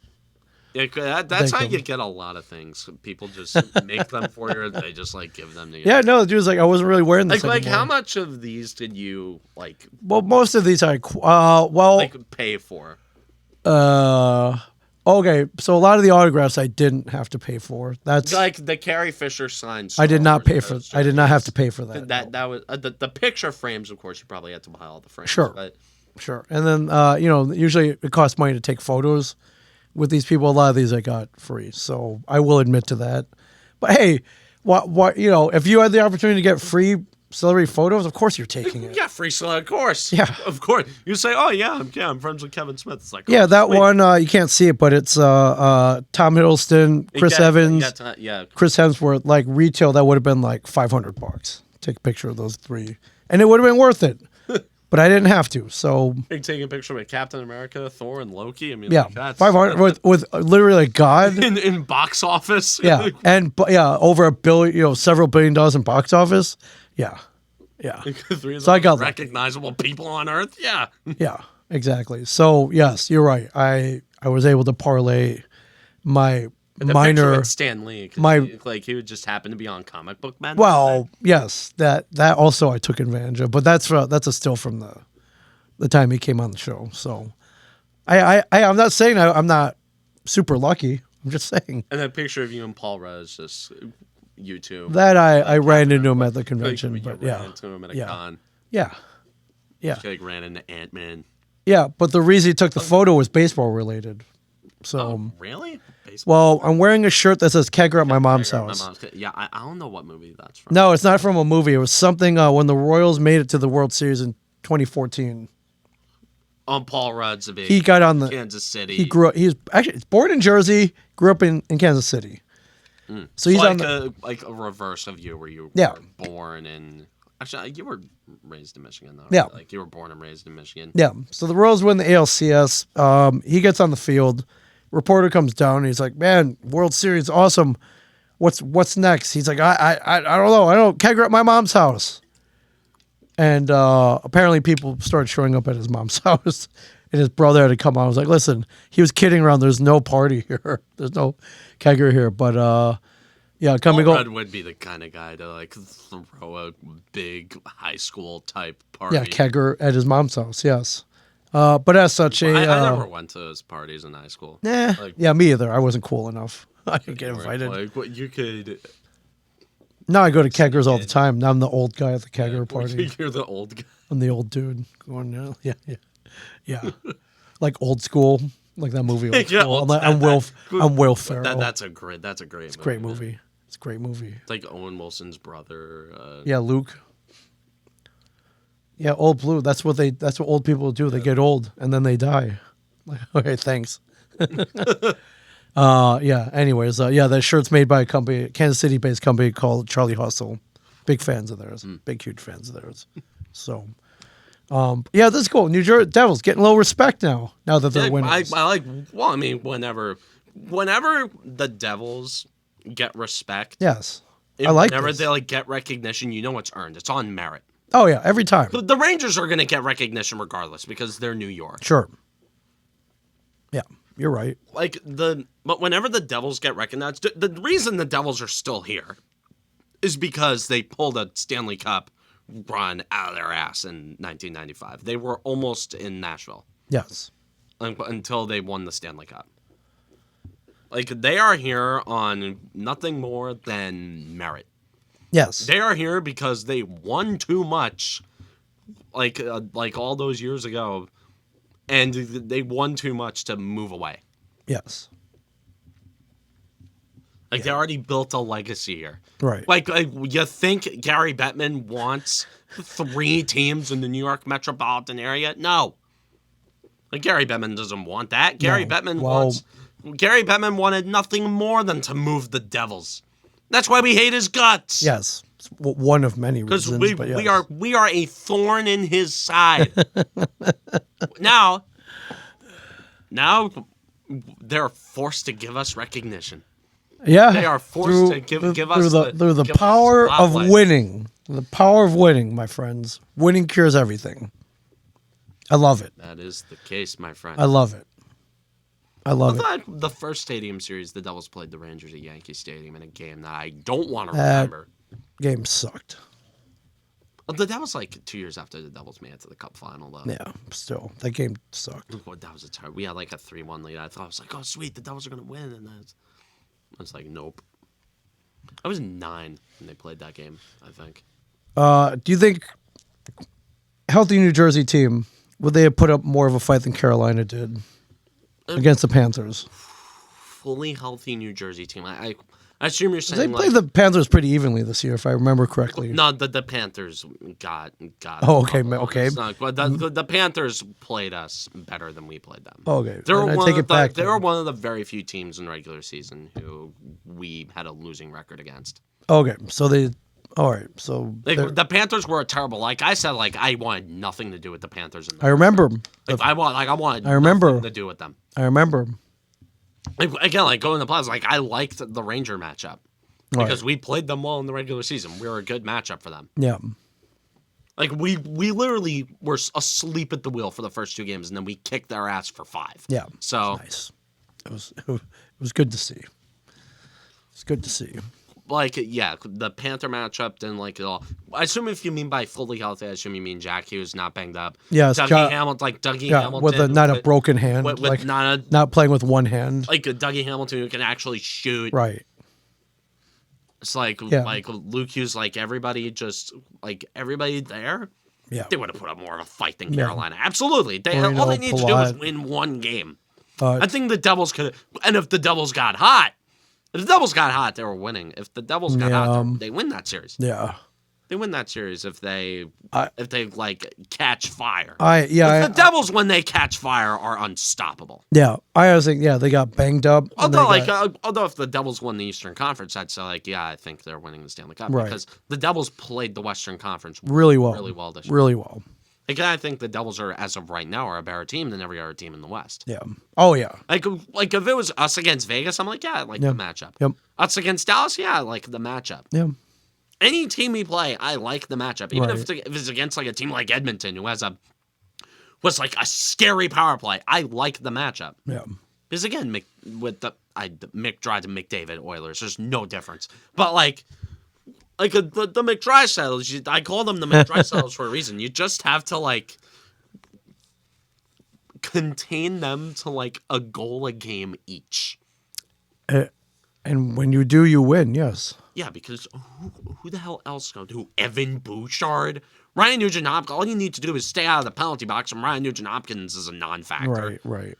Yeah, that's Thank how them. you get a lot of things. People just make them for you. They just like give them to you. Yeah, no, the dude was like, I wasn't really wearing this Like anymore. how much of these did you like Well, most of these I, pay for? okay. So a lot of the autographs I didn't have to pay for. That's Like the Carrie Fisher signed. I did Star not Wars pay for. jerseys. I did not have to pay for that. That was the picture frames. Of course, you probably had to buy all the frames. Sure. But Sure. And then usually it costs money to take photos with these people. A lot of these I got free, so I will admit to that. But hey, what if you had the opportunity to get free celebrity photos, of course you're taking it. yeah, free slot, of course. Yeah. of course. You say, oh yeah, I'm friends with Kevin Smith. It's like, Yeah, oh, that sweet. one you can't see it, but it's Tom Hiddleston, You Chris got- Evans, you got to- yeah. Chris Hemsworth. Like retail, that would have been like $500. Take a picture of those three, and it would have been worth it. But I didn't have to, so Like taking a picture with Captain America, Thor, and Loki. I mean, yeah, like, that's 500 with literally like God. in box office. Yeah, and over $1 billion, several $1 billion in box office. Yeah, yeah, Three of So I the got most that. recognizable people on Earth. Yeah. yeah, exactly. So yes, you're right. I was able to parlay my The picture minor. with Stan Lee. 'Cause my- he would just happen to be on Comic Book Man. Well, yes, that also I took advantage of, but that's a still from the time he came on the show. So I'm not saying I'm not super lucky. I'm just saying And that picture of you and Paul Rudd is just YouTube. that I ran into him at the Like, convention, you but ran yeah, into him at a Yeah. con. yeah, yeah, Like ran into Ant-Man. yeah. But the reason he took the photo was baseball related. So, Really? Baseball? well, I'm wearing a shirt that says Kegger at my mom's My house. yeah, I don't know what movie that's from. No, it's not from a movie. It was something when the Royals made it to the World Series in 2014. Paul Rudd's a big He got on the. Kansas City. He grew up. He's actually born in Jersey, grew up in Kansas City. So he's like on the. a reverse of you, where you Yeah. were born in. Actually, you were raised in Michigan, though. Yeah. Right? Like you were born and raised in Michigan. Yeah. So the Royals win the ALCS. He gets on the field. Reporter comes down. And he's like, "Man, World Series, awesome. What's next?" He's like, "I don't know. I don't Kegger at my mom's house." And apparently people started showing up at his mom's house. And his brother had to come on. I was like, "Listen, he was kidding around. There's no party here. There's no Kegger here." But yeah, Paul go. Rudd would be the kind of guy to like throw a big high school type party. Yeah, Kegger at his mom's house. Yes. But as such, I never went to his parties in high school. Nah, Like, yeah, me either. I wasn't cool enough. I didn't get invited. Like what you could. Now I go to keggers all the time. Now I'm the old guy at the kegger party. You're the old guy. I'm the old dude going now. Yeah. Like old school, like that movie. Old Yeah, School. I'm Will Ferrell. That's a great movie. It's a great movie. It's a great movie. It's like Owen Wilson's brother. Yeah, Luke. Yeah, Old Blue. That's what old people do. They get old and then they die. Like, okay, thanks. Yeah. Anyways, that shirt's made by a company, Kansas City-based company called Charlie Hustle. Big fans of theirs. Big, huge fans of theirs. So, yeah, this is cool. New Jersey Devils getting a little respect now that they're winning. I like. Well, I mean, whenever the Devils get respect, Yes, I like whenever this. they like get recognition, you know it's earned. It's on merit. Oh yeah, every time. The Rangers are going to get recognition regardless because they're New York. Sure. Yeah, you're right. But whenever the Devils get recognized, the reason the Devils are still here is because they pulled a Stanley Cup run out of their ass in 1995. They were almost in Nashville Yes. until they won the Stanley Cup. Like they are here on nothing more than merit. Yes. They are here because they won too much, like all those years ago, and they won too much to move away. Yes. Like they already built a legacy here. Right. Like you think Gary Bettman wants 3 teams in the New York metropolitan area? No. Like Gary Bettman doesn't want that. Gary Bettman wanted nothing more than to move the Devils. That's why we hate his guts. Yes. It's one of many reasons. Because we are a thorn in his side. Now they're forced to give us recognition. Yeah, they are forced to give us through the power of winning. The power of winning, my friends. Winning cures everything. I love it. That is the case, my friend. I love it. I love it. Thought the first stadium series, the Devils played the Rangers at Yankee Stadium in a game that I don't want to remember. Game sucked. The Devils, like 2 years after the Devils made it to the Cup final, though. Yeah, still that game sucked. Well, that was a terrible. We had like a 3-1 lead. I thought I was like, oh sweet, the Devils are gonna win, and I was like, nope. I was 9 when they played that game, I think. Do you think healthy New Jersey team would they have put up more of a fight than Carolina did against the Panthers? Fully healthy New Jersey team. I assume you're saying they played the Panthers pretty evenly this year, if I remember correctly. No, the Panthers got. Oh, okay, okay. The Panthers played us better than we played them. Okay, They were They were one of the very few teams in regular season who we had a losing record against. Okay, so they. All right, so the Panthers were terrible. Like I said, like I wanted nothing to do with the Panthers. I remember. I wanted. I remember nothing to do with them. I remember. Again, like going to the playoffs, like I liked the Ranger matchup because we played them well in the regular season. We were a good matchup for them. Yeah. Like we literally were asleep at the wheel for the first 2 games, and then we kicked their ass for 5. Yeah. So nice. It was good to see. It's good to see. Like, yeah, the Panther matchup didn't like it all. I assume if you mean by fully healthy, I assume you mean Jack Hughes not banged up. Yeah, Dougie Hamilton, with not a broken hand, with not playing with one hand. Like a Dougie Hamilton who can actually shoot. Right. It's like Luke Hughes, like everybody there. Yeah. They would have put up more of a fight than Carolina. Absolutely. All they need to do is win one game. I think the Devils could, and if the Devils got hot, they were winning. If the Devils got hot, they win that series. Yeah. They win that series if they I- like catch fire. The Devils when they catch fire are unstoppable. Yeah, I was thinking, they got banged up. Although if the Devils won the Eastern Conference, I'd say I think they're winning the Stanley Cup because the Devils played the Western Conference really well this year. Really well. I think the Devils are, as of right now, a better team than every other team in the West. Yeah. Oh yeah. Like if it was us against Vegas, I'm like, I like the matchup. Yep. Us against Dallas, I like the matchup. Yeah. Any team we play, I like the matchup. Even if it's against like a team like Edmonton, who was like a scary power play, I like the matchup. Yeah. Because again, Mick Drive and McDavid Oilers, there's no difference. But like the McDrysaddles, I call them the McDrysaddles for a reason. You just have to like contain them to like a goal a game each. And when you do, you win. Yes. Yeah, because who the hell else is going to do? Evan Bouchard? Ryan Nugent-Hopkins, all you need to do is stay out of the penalty box, and Ryan Nugent-Hopkins is a non-factor. Right.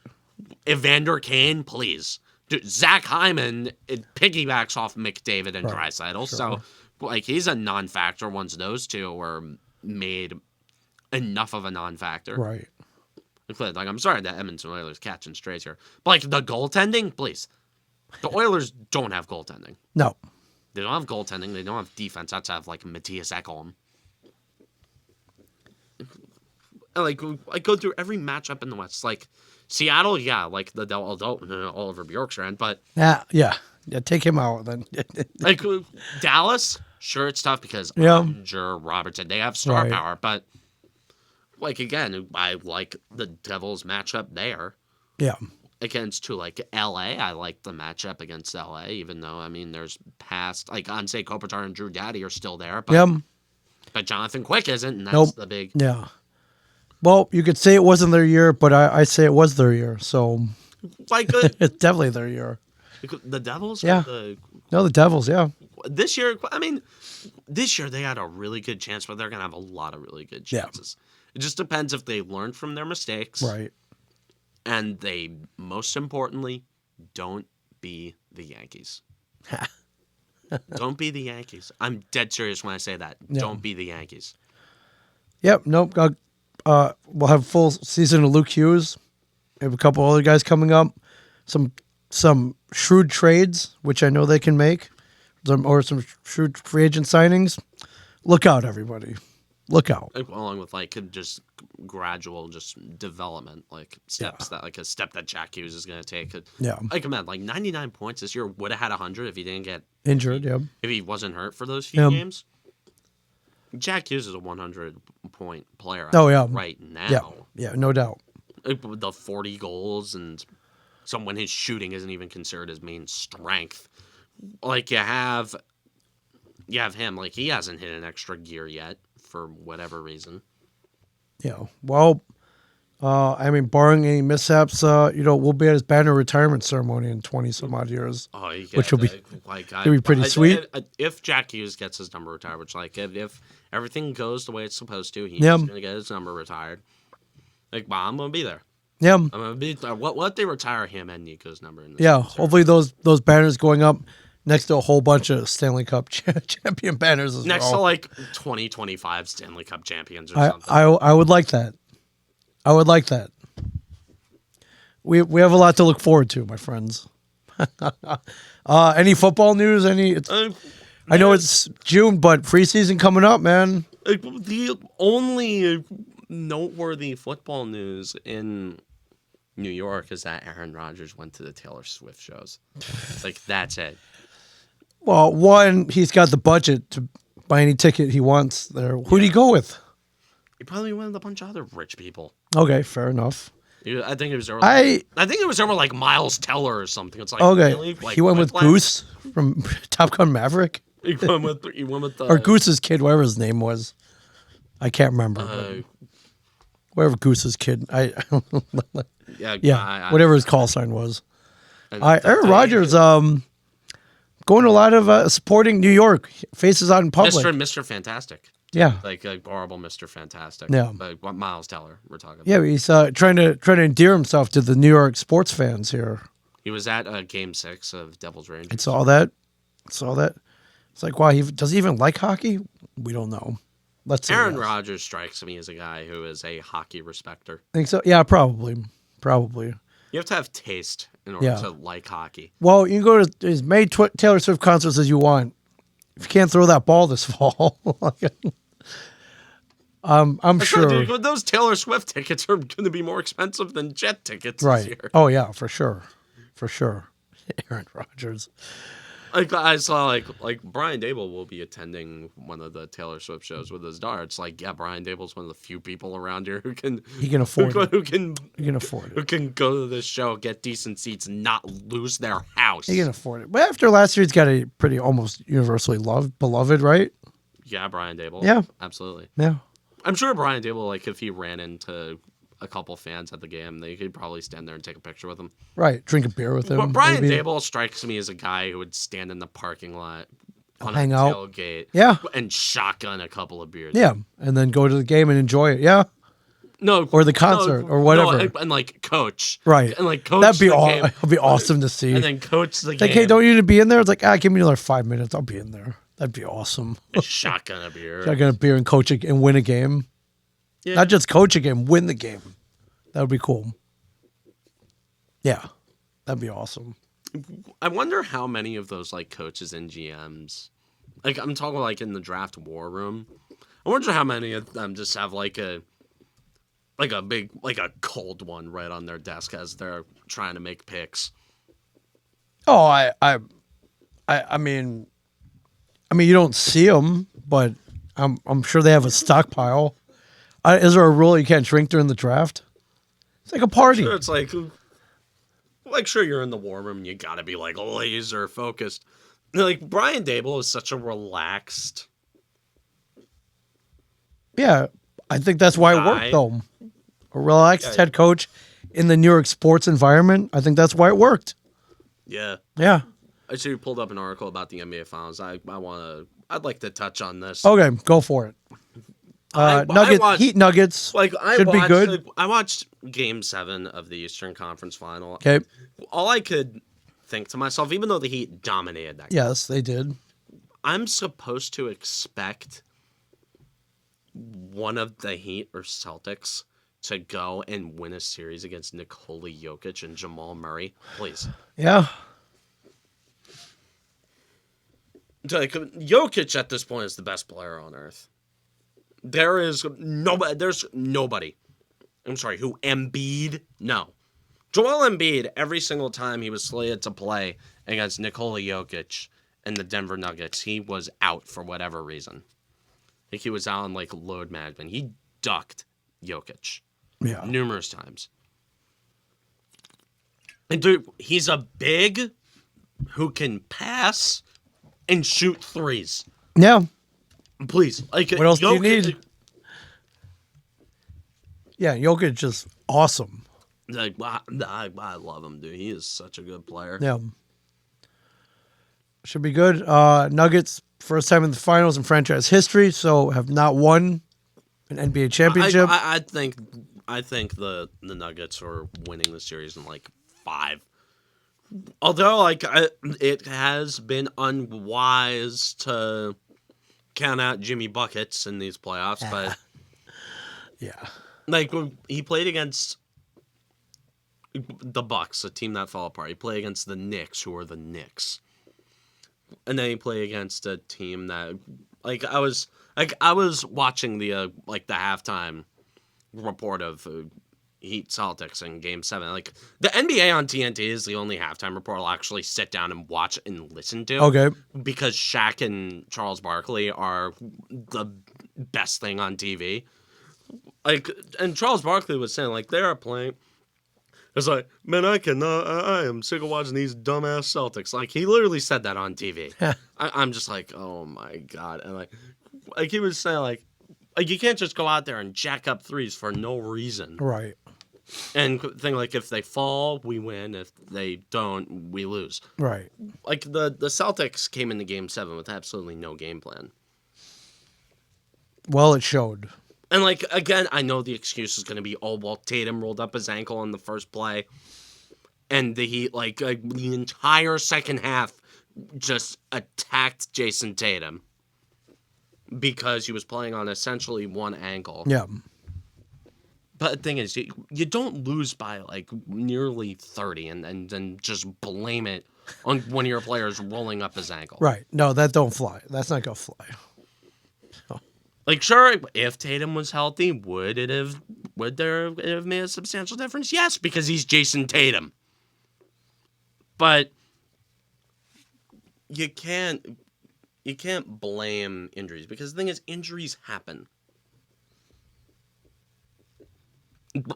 Evander Kane, please. Dude, Zach Hyman, it piggybacks off McDavid and Draisaitl, so like he's a non-factor once those two were made enough of a non-factor. Right. Like, I'm sorry that Edmonton Oilers catching strays here. But like the goaltending, please. The Oilers don't have goaltending. No. They don't have goaltending. They don't have defense outside of like Matthias Ekholm. Like I go through every matchup in the West. Like Seattle, like the Oliver Bjorkstrand, but yeah. Take him out then. like Dallas, sure it's tough because Robertson, they have star power, but like again, I like the Devils matchup there. Yeah. Against like LA, I like the matchup against LA, even though I mean there's past like Anze Kopitar and Drew Doughty are still there, but Jonathan Quick isn't, and that's the big Well, you could say it wasn't their year, but I say it was their year, so like it's definitely their year. The Devils, the Devils, This year, I mean, this year they had a really good chance, but they're gonna have a lot of really good chances. It just depends if they learn from their mistakes, right? And they, most importantly, don't be the Yankees. Don't be the Yankees. I'm dead serious when I say that. Yeah. Don't be the Yankees. Yep. Nope. We'll have a full season of Luke Hughes. We have a couple other guys coming up. Some shrewd trades, which I know they can make, or some shrewd free agent signings. Look out, everybody. Look out. Along with like just gradual development, like steps that a step that Jack Hughes is going to take. Like man, like 99 points this year would have had 100 if he didn't get injured. If he wasn't hurt for those few games. Jack Hughes is a 100-point player. Right now. Yeah, no doubt. The 40 goals and when his shooting isn't even considered his main strength. Like you have him, like he hasn't hit an extra gear yet for whatever reason. Yeah. Well, I mean, barring any mishaps, we'll be at his banner retirement ceremony in 20 some odd years. Oh, which will be pretty sweet. If Jack Hughes gets his number retired, which like if everything goes the way it's supposed to, he's going to get his number retired. Like, well, I'm going to be there. Yeah. I'm going to be what they retire him and Nico's number in this hopefully those banners going up next to a whole bunch of Stanley Cup champion banners as next well. to like 2025 Stanley Cup champions or something. I would like that. I would like that. We have a lot to look forward to, my friends. Any football news? I know it's June, but preseason coming up, man. The only noteworthy football news in New York is that Aaron Rodgers went to the Taylor Swift shows. Like, that's it. Well, one, he's got the budget to buy any ticket he wants there. Who'd he go with? He probably went with a bunch of other rich people. Okay, fair enough. I think it was over. I think it was over like Miles Teller or something. It's like okay. Really? Like, he went with Goose from Top Gun Maverick. He went with or Goose's kid, whatever his name was. I can't remember. Whatever Goose's kid. Whatever his call sign was. Aaron Rodgers, going to a lot of supporting New York, faces out in public. Mr. Fantastic. Yeah. Like a horrible Mr. Fantastic. Yeah. Like what Miles Teller we're talking about. Yeah, he's trying to endear himself to the New York sports fans here. He was at Game 6 of Devils Rangers. I saw that. It's like, wow, does he even like hockey? We don't know. Let's see. Aaron Rodgers strikes me as a guy who is a hockey respecter. Think so? Yeah, probably. You have to have taste in order to like hockey. Well, you can go to as many Taylor Swift concerts as you want. If you can't throw that ball this fall, I'm sure. Dude, those Taylor Swift tickets are going to be more expensive than jet tickets Right. this year. Oh yeah, for sure. Aaron Rodgers. Like I saw, like Brian Dable will be attending one of the Taylor Swift shows with his daughter. It's like, yeah, Brian Dable's one of the few people around here who can afford it. who can afford it. Who can go to this show, get decent seats, and not lose their house. He can afford it. But after last year, he's got a pretty almost universally beloved, right? Yeah, Brian Dable. Yeah, absolutely. Yeah, I'm sure Brian Dable, like if he ran into a couple fans at the game, they could probably stand there and take a picture with him. Right, drink a beer with him. But Brian Dable strikes me as a guy who would stand in the parking lot on hang a out. tailgate, Yeah, and shotgun a couple of beers. Yeah, and then go to the game and enjoy it. Yeah. No, or the concert, or whatever, and like coach, right? And like coach. That'd be awesome to see. And then coach the game. Like, hey, don't you need to be in there? It's like, give me another 5 minutes. I'll be in there. That'd be awesome. Shotgun a beer. Shotgun a beer and coach and win a game. Yeah. Not just coach a game, win the game. That would be cool. Yeah, that'd be awesome. I wonder how many of those like coaches and GMs, like I'm talking like in the draft war room. I wonder how many of them just have like a big cold one right on their desk as they're trying to make picks. Oh, I mean, you don't see them, but I'm sure they have a stockpile. Is there a rule you can't drink during the draft? It's like a party. Sure, it's like sure you're in the war room and you gotta be like laser focused. Like Brian Dable is such a relaxed. Yeah, I think that's why it worked though. A relaxed head coach in the New York sports environment. I think that's why it worked. Yeah. Yeah. I actually pulled up an article about the NBA Finals. I'd like to touch on this. Okay, go for it. Heat Nuggets should be good. I watched Game 7 of the Eastern Conference Final. Okay. All I could think to myself, even though the Heat dominated that game. Yes, they did. I'm supposed to expect one of the Heat or Celtics to go and win a series against Nikola Jokic and Jamal Murray. Please. Yeah. Like, Jokic at this point is the best player on earth. There's nobody. I'm sorry, who Embiid? No. Joel Embiid, every single time he was slated to play against Nikola Jokic and the Denver Nuggets, he was out for whatever reason. I think he was out on like load management. He ducked Jokic. Yeah. Numerous times. And dude, he's a big who can pass and shoot threes. Yeah. Please. Like, what else do you need? Yeah, Jokic is just awesome. Like, I love him, dude. He is such a good player. Yeah. Should be good. Nuggets, first time in the finals in franchise history, so have not won an NBA championship. I think the Nuggets are winning the series in like 5. Although, like, it has been unwise to count out Jimmy Buckets in these playoffs, but yeah, like he played against the Bucks, a team that fell apart. He played against the Knicks, who are the Knicks, and then he played against a team that, I was watching the the halftime report of Heat Celtics in Game 7. Like, the NBA on TNT is the only halftime report I'll actually sit down and watch and listen to. Okay. Because Shaq and Charles Barkley are the best thing on TV. Like, and Charles Barkley was saying, like, they are playing. It's like, man, I am sick of watching these dumbass Celtics. Like, he literally said that on TV. I'm just like, oh my God. And like he was saying, like, you can't just go out there and jack up threes for no reason. Right. And think, like, if they fall, we win. If they don't, we lose. Right. Like, the Celtics came into Game 7 with absolutely no game plan. Well, it showed. And like again, I know the excuse is going to be, oh well, Tatum rolled up his ankle in the first play, and the Heat the entire second half just attacked Jason Tatum because he was playing on essentially one ankle. Yeah. But the thing is, you don't lose by like nearly 30 and then just blame it on one of your players rolling up his ankle. Right. No, that don't fly. That's not gonna fly. Like, sure, if Tatum was healthy, would there have made a substantial difference? Yes, because he's Jason Tatum. But you can't blame injuries, because the thing is, injuries happen.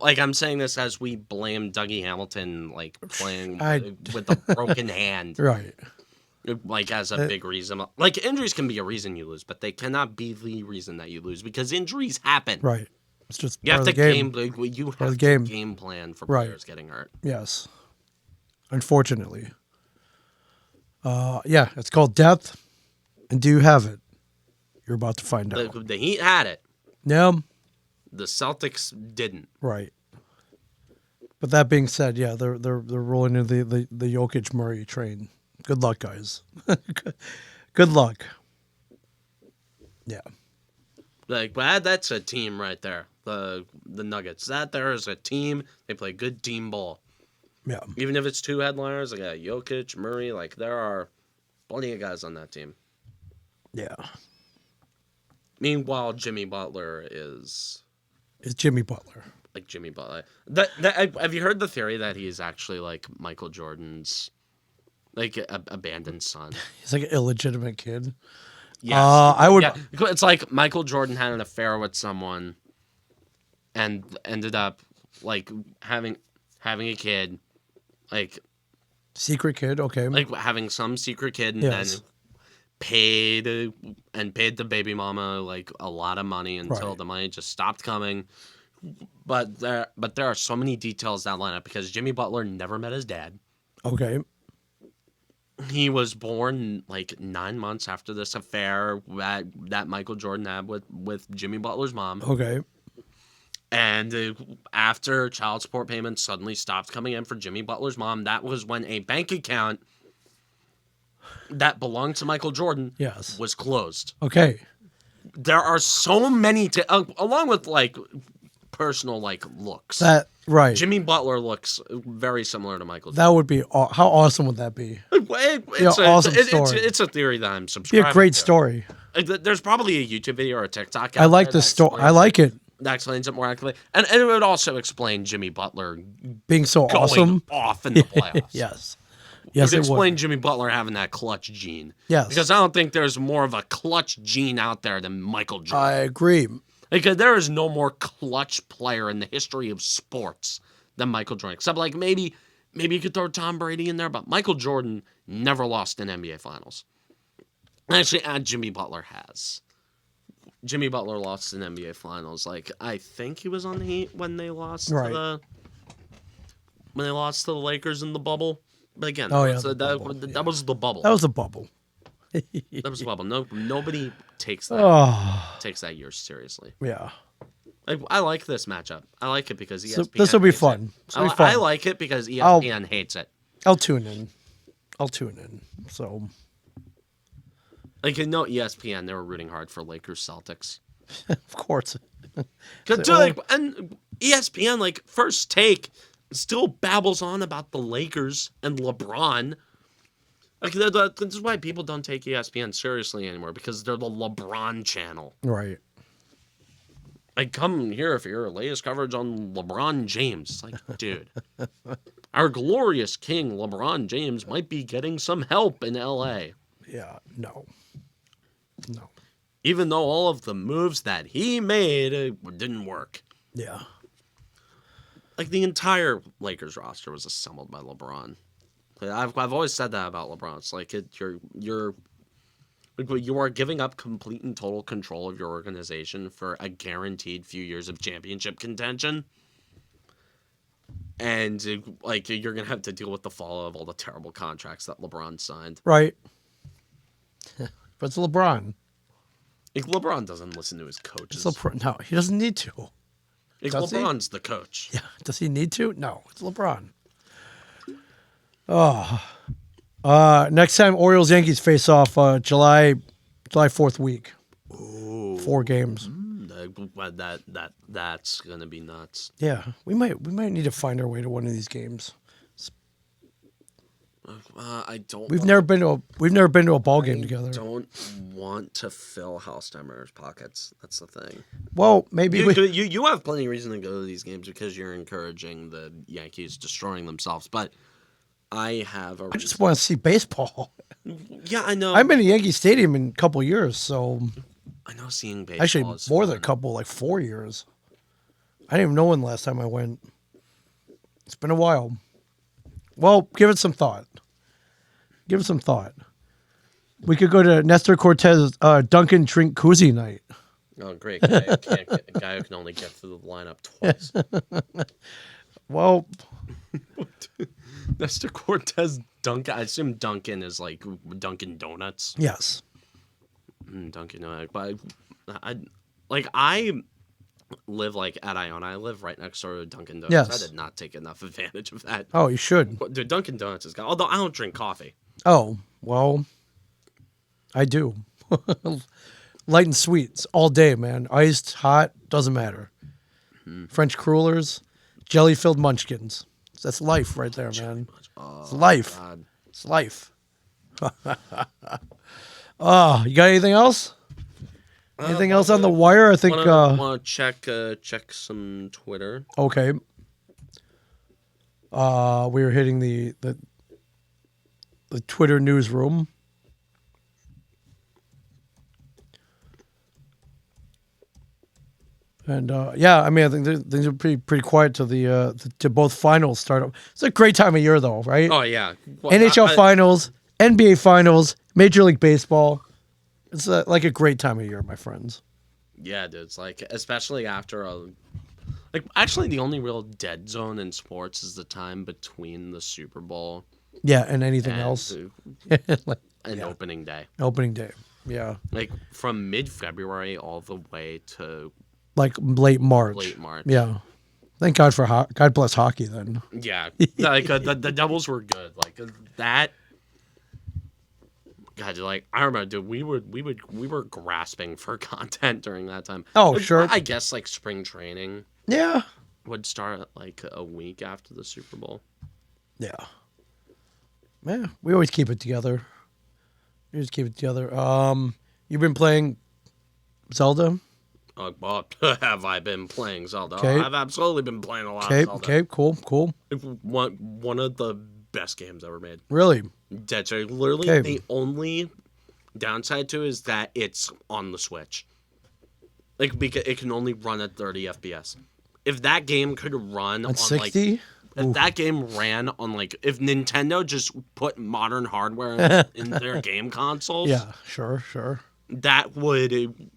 Like, I'm saying this as we blame Dougie Hamilton, like, playing with a broken hand. Right. Like, as a big reason. Like, injuries can be a reason you lose, but they cannot be the reason that you lose, because injuries happen. Right. It's just You part have of to the game. you Part of have the to game. game plan for Right. players getting hurt. Yes. Unfortunately. Yeah, it's called depth. And do you have it? You're about to find out. The Heat had it. No. The Celtics didn't. Right. But that being said, yeah, they're rolling into the Jokic Murray train. Good luck, guys. Good luck. Yeah. Like, but that's a team right there. The Nuggets. That there is a team. They play good team ball. Yeah. Even if it's two headliners, like Jokic, Murray, like there are plenty of guys on that team. Yeah. Meanwhile, Jimmy Butler is It's Jimmy Butler. like Jimmy Butler. Have you heard the theory that he's actually like Michael Jordan's like abandoned son? He's like an illegitimate kid. Yes. I would. Yeah, it's like Michael Jordan had an affair with someone and ended up like having a kid, like Secret kid. Okay. having some secret kid, and Yes. then paid the baby mama like a lot of money until Right. the money just stopped coming. But there are so many details that line up, because Jimmy Butler never met his dad. Okay. He was born like 9 months after this affair that Michael Jordan had with Jimmy Butler's mom. Okay. And after child support payments suddenly stopped coming in for Jimmy Butler's mom, that was when a bank account that belonged to Michael Jordan Yes. was closed. Okay. There are so many, along with like personal like looks. That right. Jimmy Butler looks very similar to Michael Jordan. That would be how awesome would that be? It's awesome story. It's a theory that I'm Be subscribing a great to. story. There's probably a YouTube video or a TikTok. I like the story. I like it That explains it more accurately, and it would also explain Jimmy Butler being so going awesome. off in the playoffs. Yes. It Yes, would it explain would. Jimmy Butler having that clutch gene. Yes. Because I don't think there's more of a clutch gene out there than Michael Jordan. I agree. Because there is no more clutch player in the history of sports than Michael Jordan. Except like maybe you could throw Tom Brady in there, but Michael Jordan never lost an NBA Finals. Actually, Jimmy Butler has. Jimmy Butler lost an NBA Finals. Like, I think he was on the Heat when they lost Right. to the Lakers in the bubble. But again, Oh, that, yeah, was, the bubble, that was the bubble. That was a bubble. That was the bubble. Nobody takes that Oh, takes that year seriously. yeah. I like this matchup. I like it because ESPN. This will be hates it. fun. This will be fun. I like it because ESPN hates it. I'll tune in. So, Like, you know, ESPN, they were rooting hard for Lakers Celtics. of course. And ESPN, like, First Take still babbles on about the Lakers and LeBron. Like, this is why people don't take ESPN seriously anymore, because they're the LeBron channel. Right. Like, come here for your latest coverage on LeBron James. It's like, dude, our glorious king, LeBron James, might be getting some help in LA. Yeah. No. Even though all of the moves that he made didn't work. Yeah. Like, the entire Lakers roster was assembled by LeBron. I've always said that about LeBron. It's like you are giving up complete and total control of your organization for a guaranteed few years of championship contention. And like, you're going to have to deal with the fallout of all the terrible contracts that LeBron signed. Right. But it's LeBron. Like, LeBron doesn't listen to his It's coaches. LeBron. No, he doesn't need to. Like, Does he? LeBron's the coach. Yeah. Does he need to? No, it's LeBron. Oh. Next time Orioles Yankees face off July 4th week. Ooh. 4 games. That's gonna be nuts. Yeah, we might need to find our way to one of these games. I don't. We've never been to a ball game together. Don't want to fill Hostheimer's pockets. That's the thing. Well, maybe You have plenty of reason to go to these games because you're encouraging the Yankees destroying themselves. But I have a. I just want to see baseball. Yeah, I know. I've been to Yankee Stadium in a couple years, so I know seeing baseball. actually is more fun. than a couple, like 4 years. I didn't even know when the last time I went. It's been a while. Well, give it some thought. Give it some thought. We could go to Nestor Cortez Duncan Drink Koozie night. Oh, great! A guy who can only get through the lineup twice. Well, Nestor Cortez Duncan. I assume Duncan is like Dunkin' Donuts. yes. Dunkin' Donuts, but I live like at Iona. I live right next door to Dunkin' Donuts. Yes. I did not take enough advantage of that. Oh, you should. Dude, Dunkin' Donuts is good. Although I don't drink coffee. Oh, well, I do. Light and sweets all day, man. Iced, hot, doesn't matter. French crullers, jelly-filled munchkins. That's life right there, man. It's life. God. It's life. Oh, you got anything else? Anything else on the wire? I think. Want to check some Twitter. Okay. We were hitting the Twitter newsroom. And yeah, I mean, I think things are pretty quiet to to both finals start up. It's a great time of year, though, right? Oh yeah, well, NHL finals, NBA finals, Major League Baseball. It's like a great time of year, my friends. Yeah, dude. It's like, especially after actually the only real dead zone in sports is the time between the Super Bowl Yeah, and anything and else. opening day. Opening day. Yeah, Like from mid-February all the way to like late March. late March. Yeah. Thank God for God bless hockey then. Yeah, like the Devils were good. Like that. God, like I remember, dude, we were grasping for content during that time. Oh, sure. I guess like spring training Yeah. would start like a week after the Super Bowl. Yeah. Yeah, we always keep it together. You've been playing Zelda? Well, have I been playing Zelda? Okay. I've absolutely been playing a lot Okay, of Zelda. okay, cool. One of the best games ever made. Really? Dead serious. Literally, Okay. the only downside to it is that it's on the Switch. Like, because it can only run at 30 FPS. If that game could run on 60? if that game ran on if Nintendo just put modern hardware in their game consoles, Yeah, sure. that would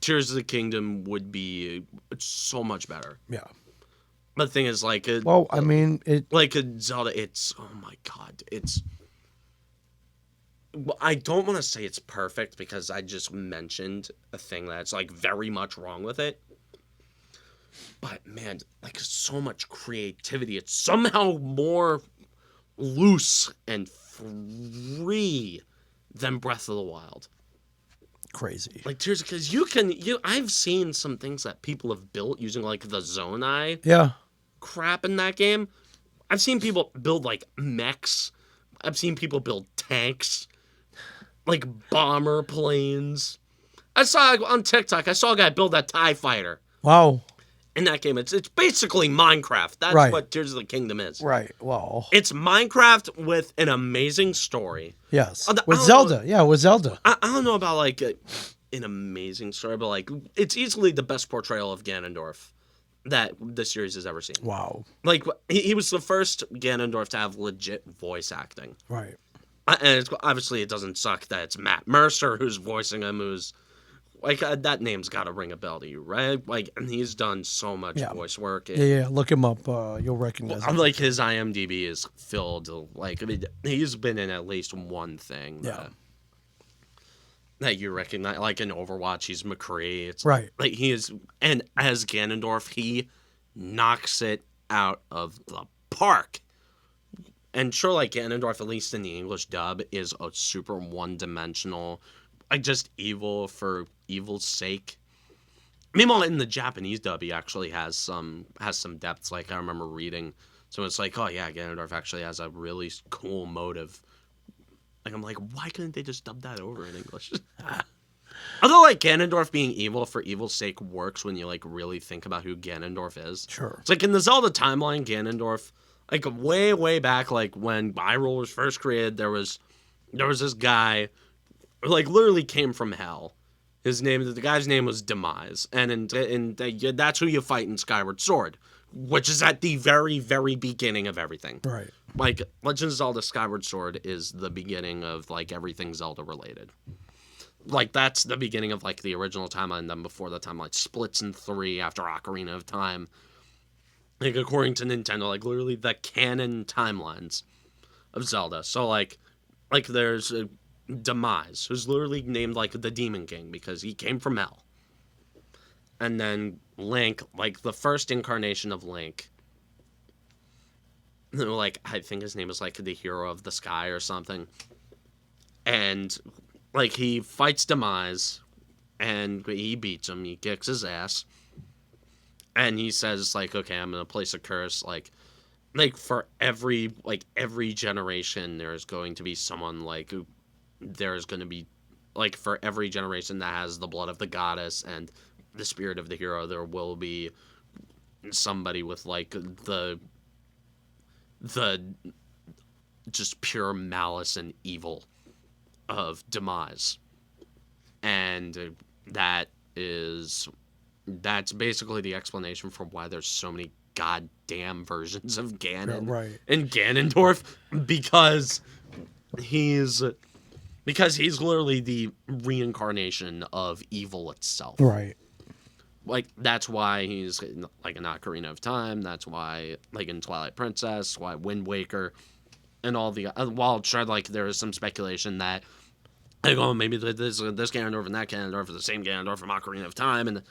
Tears of the Kingdom would be so much better. Yeah. But the thing is, Well, I mean, like a Zelda, it's oh my god, it's. Well, I don't want to say it's perfect because I just mentioned a thing that's like very much wrong with it. But man, like so much creativity. It's somehow more loose and free than Breath of the Wild. crazy. Like Tears, because I've seen some things that people have built using like the Zonai Yeah. crap in that game. I've seen people build like mechs. I've seen people build tanks, like bomber planes. I saw on TikTok. I saw a guy build that TIE fighter Wow. in that game. It's basically Minecraft. That's Right. what Tears of the Kingdom is. Right. Well, It's Minecraft with an amazing story. yes. I With don't Zelda. Yeah, with Zelda. I don't know about like an amazing story, but like it's easily the best portrayal of Ganondorf that the series has ever seen. Wow. Like he was the first Ganondorf to have legit voice acting. Right. And obviously it doesn't suck that it's Matt Mercer who's voicing him, who's like that name's got to ring a bell to you, right? Like, and he's done so much voice work. Yeah. Look him up. You'll recognize him. Like his IMDb is filled. Like, I mean, he's been in at least one thing. Yeah. that you recognize. Like in Overwatch, he's McCree. It's Right. like he is, and as Ganondorf, he knocks it out of the park. And sure, like Ganondorf, at least in the English dub, is a super one-dimensional, like just evil for evil's sake. Meanwhile, in the Japanese dub, he actually has some depths. Like I remember reading, so it's like, oh yeah, Ganondorf actually has a really cool motive. Like I'm like, why couldn't they just dub that over in English? Although like Ganondorf being evil for evil's sake works when you like really think about who Ganondorf is. Sure. It's like in the Zelda timeline, Ganondorf, like way back, like when Hyrule was first created, there was this guy who like literally came from hell. The guy's name was Demise, and that's who you fight in Skyward Sword, which is at the very beginning of everything. Right. Like Legend of Zelda Skyward Sword is the beginning of like everything Zelda related. Like that's the beginning of like the original timeline. Then before the timeline splits in three after Ocarina of Time. Like according to Nintendo, like literally the canon timelines of Zelda. So like there's Demise, who's literally named like the Demon King because he came from hell. And then Link, like the first incarnation of Link, like I think his name is like the Hero of the Sky or something. And like he fights Demise and he beats him, he kicks his ass. And he says like, okay, I'm gonna place a curse, like for every generation there's going to be someone like there's going to be like for every generation that has the blood of the goddess and the spirit of the hero, there will be somebody with like the just pure malice and evil of Demise. And that's basically the explanation for why there's so many goddamn versions of Ganon and Ganondorf, because he's literally the reincarnation of evil itself. Right. Like that's why he's like in Ocarina of Time. That's why like in Twilight Princess, why Wind Waker, and all the while sure like there is some speculation that like oh maybe this Ganondorf and that Ganondorf are the same Ganondorf from Ocarina of Time, and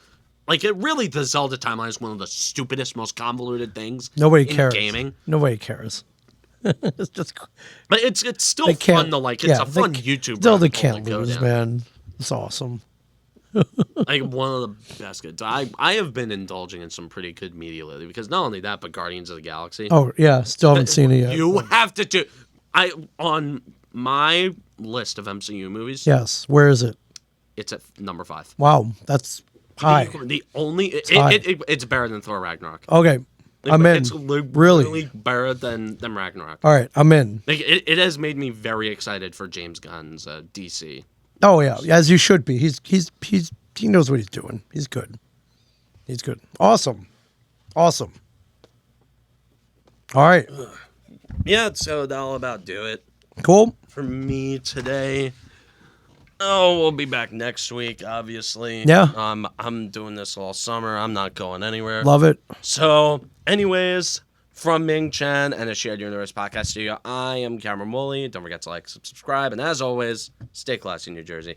like it really the Zelda timeline is one of the stupidest, most convoluted things. Nobody in cares. Gaming. Nobody cares. It's just. But it's still fun to like. It's a fun YouTube. Zelda can't lose, man. It's awesome. Like one of the best good. I have been indulging in some pretty good media lately because not only that, but Guardians of the Galaxy. Oh yeah, still haven't seen it yet. You have to do. On my list of MCU movies. Yes, where is it? It's at number 5. Wow, that's high. The only it's better than Thor Ragnarok. Okay, I'm in. It's really better than Ragnarok. All right, I'm in. Like it has made me very excited for James Gunn's DC. Oh yeah, as you should be. He knows what he's doing. He's good. He's good. Awesome. All right. Yeah, so that'll about do it Cool. for me today. Oh, we'll be back next week, obviously. Yeah. I'm doing this all summer. I'm not going anywhere. Love it. So, anyways, from Ming Chen and a Shared Universe podcast studio, I am Cameron Woolley. Don't forget to like, subscribe, and as always, stay classy, New Jersey.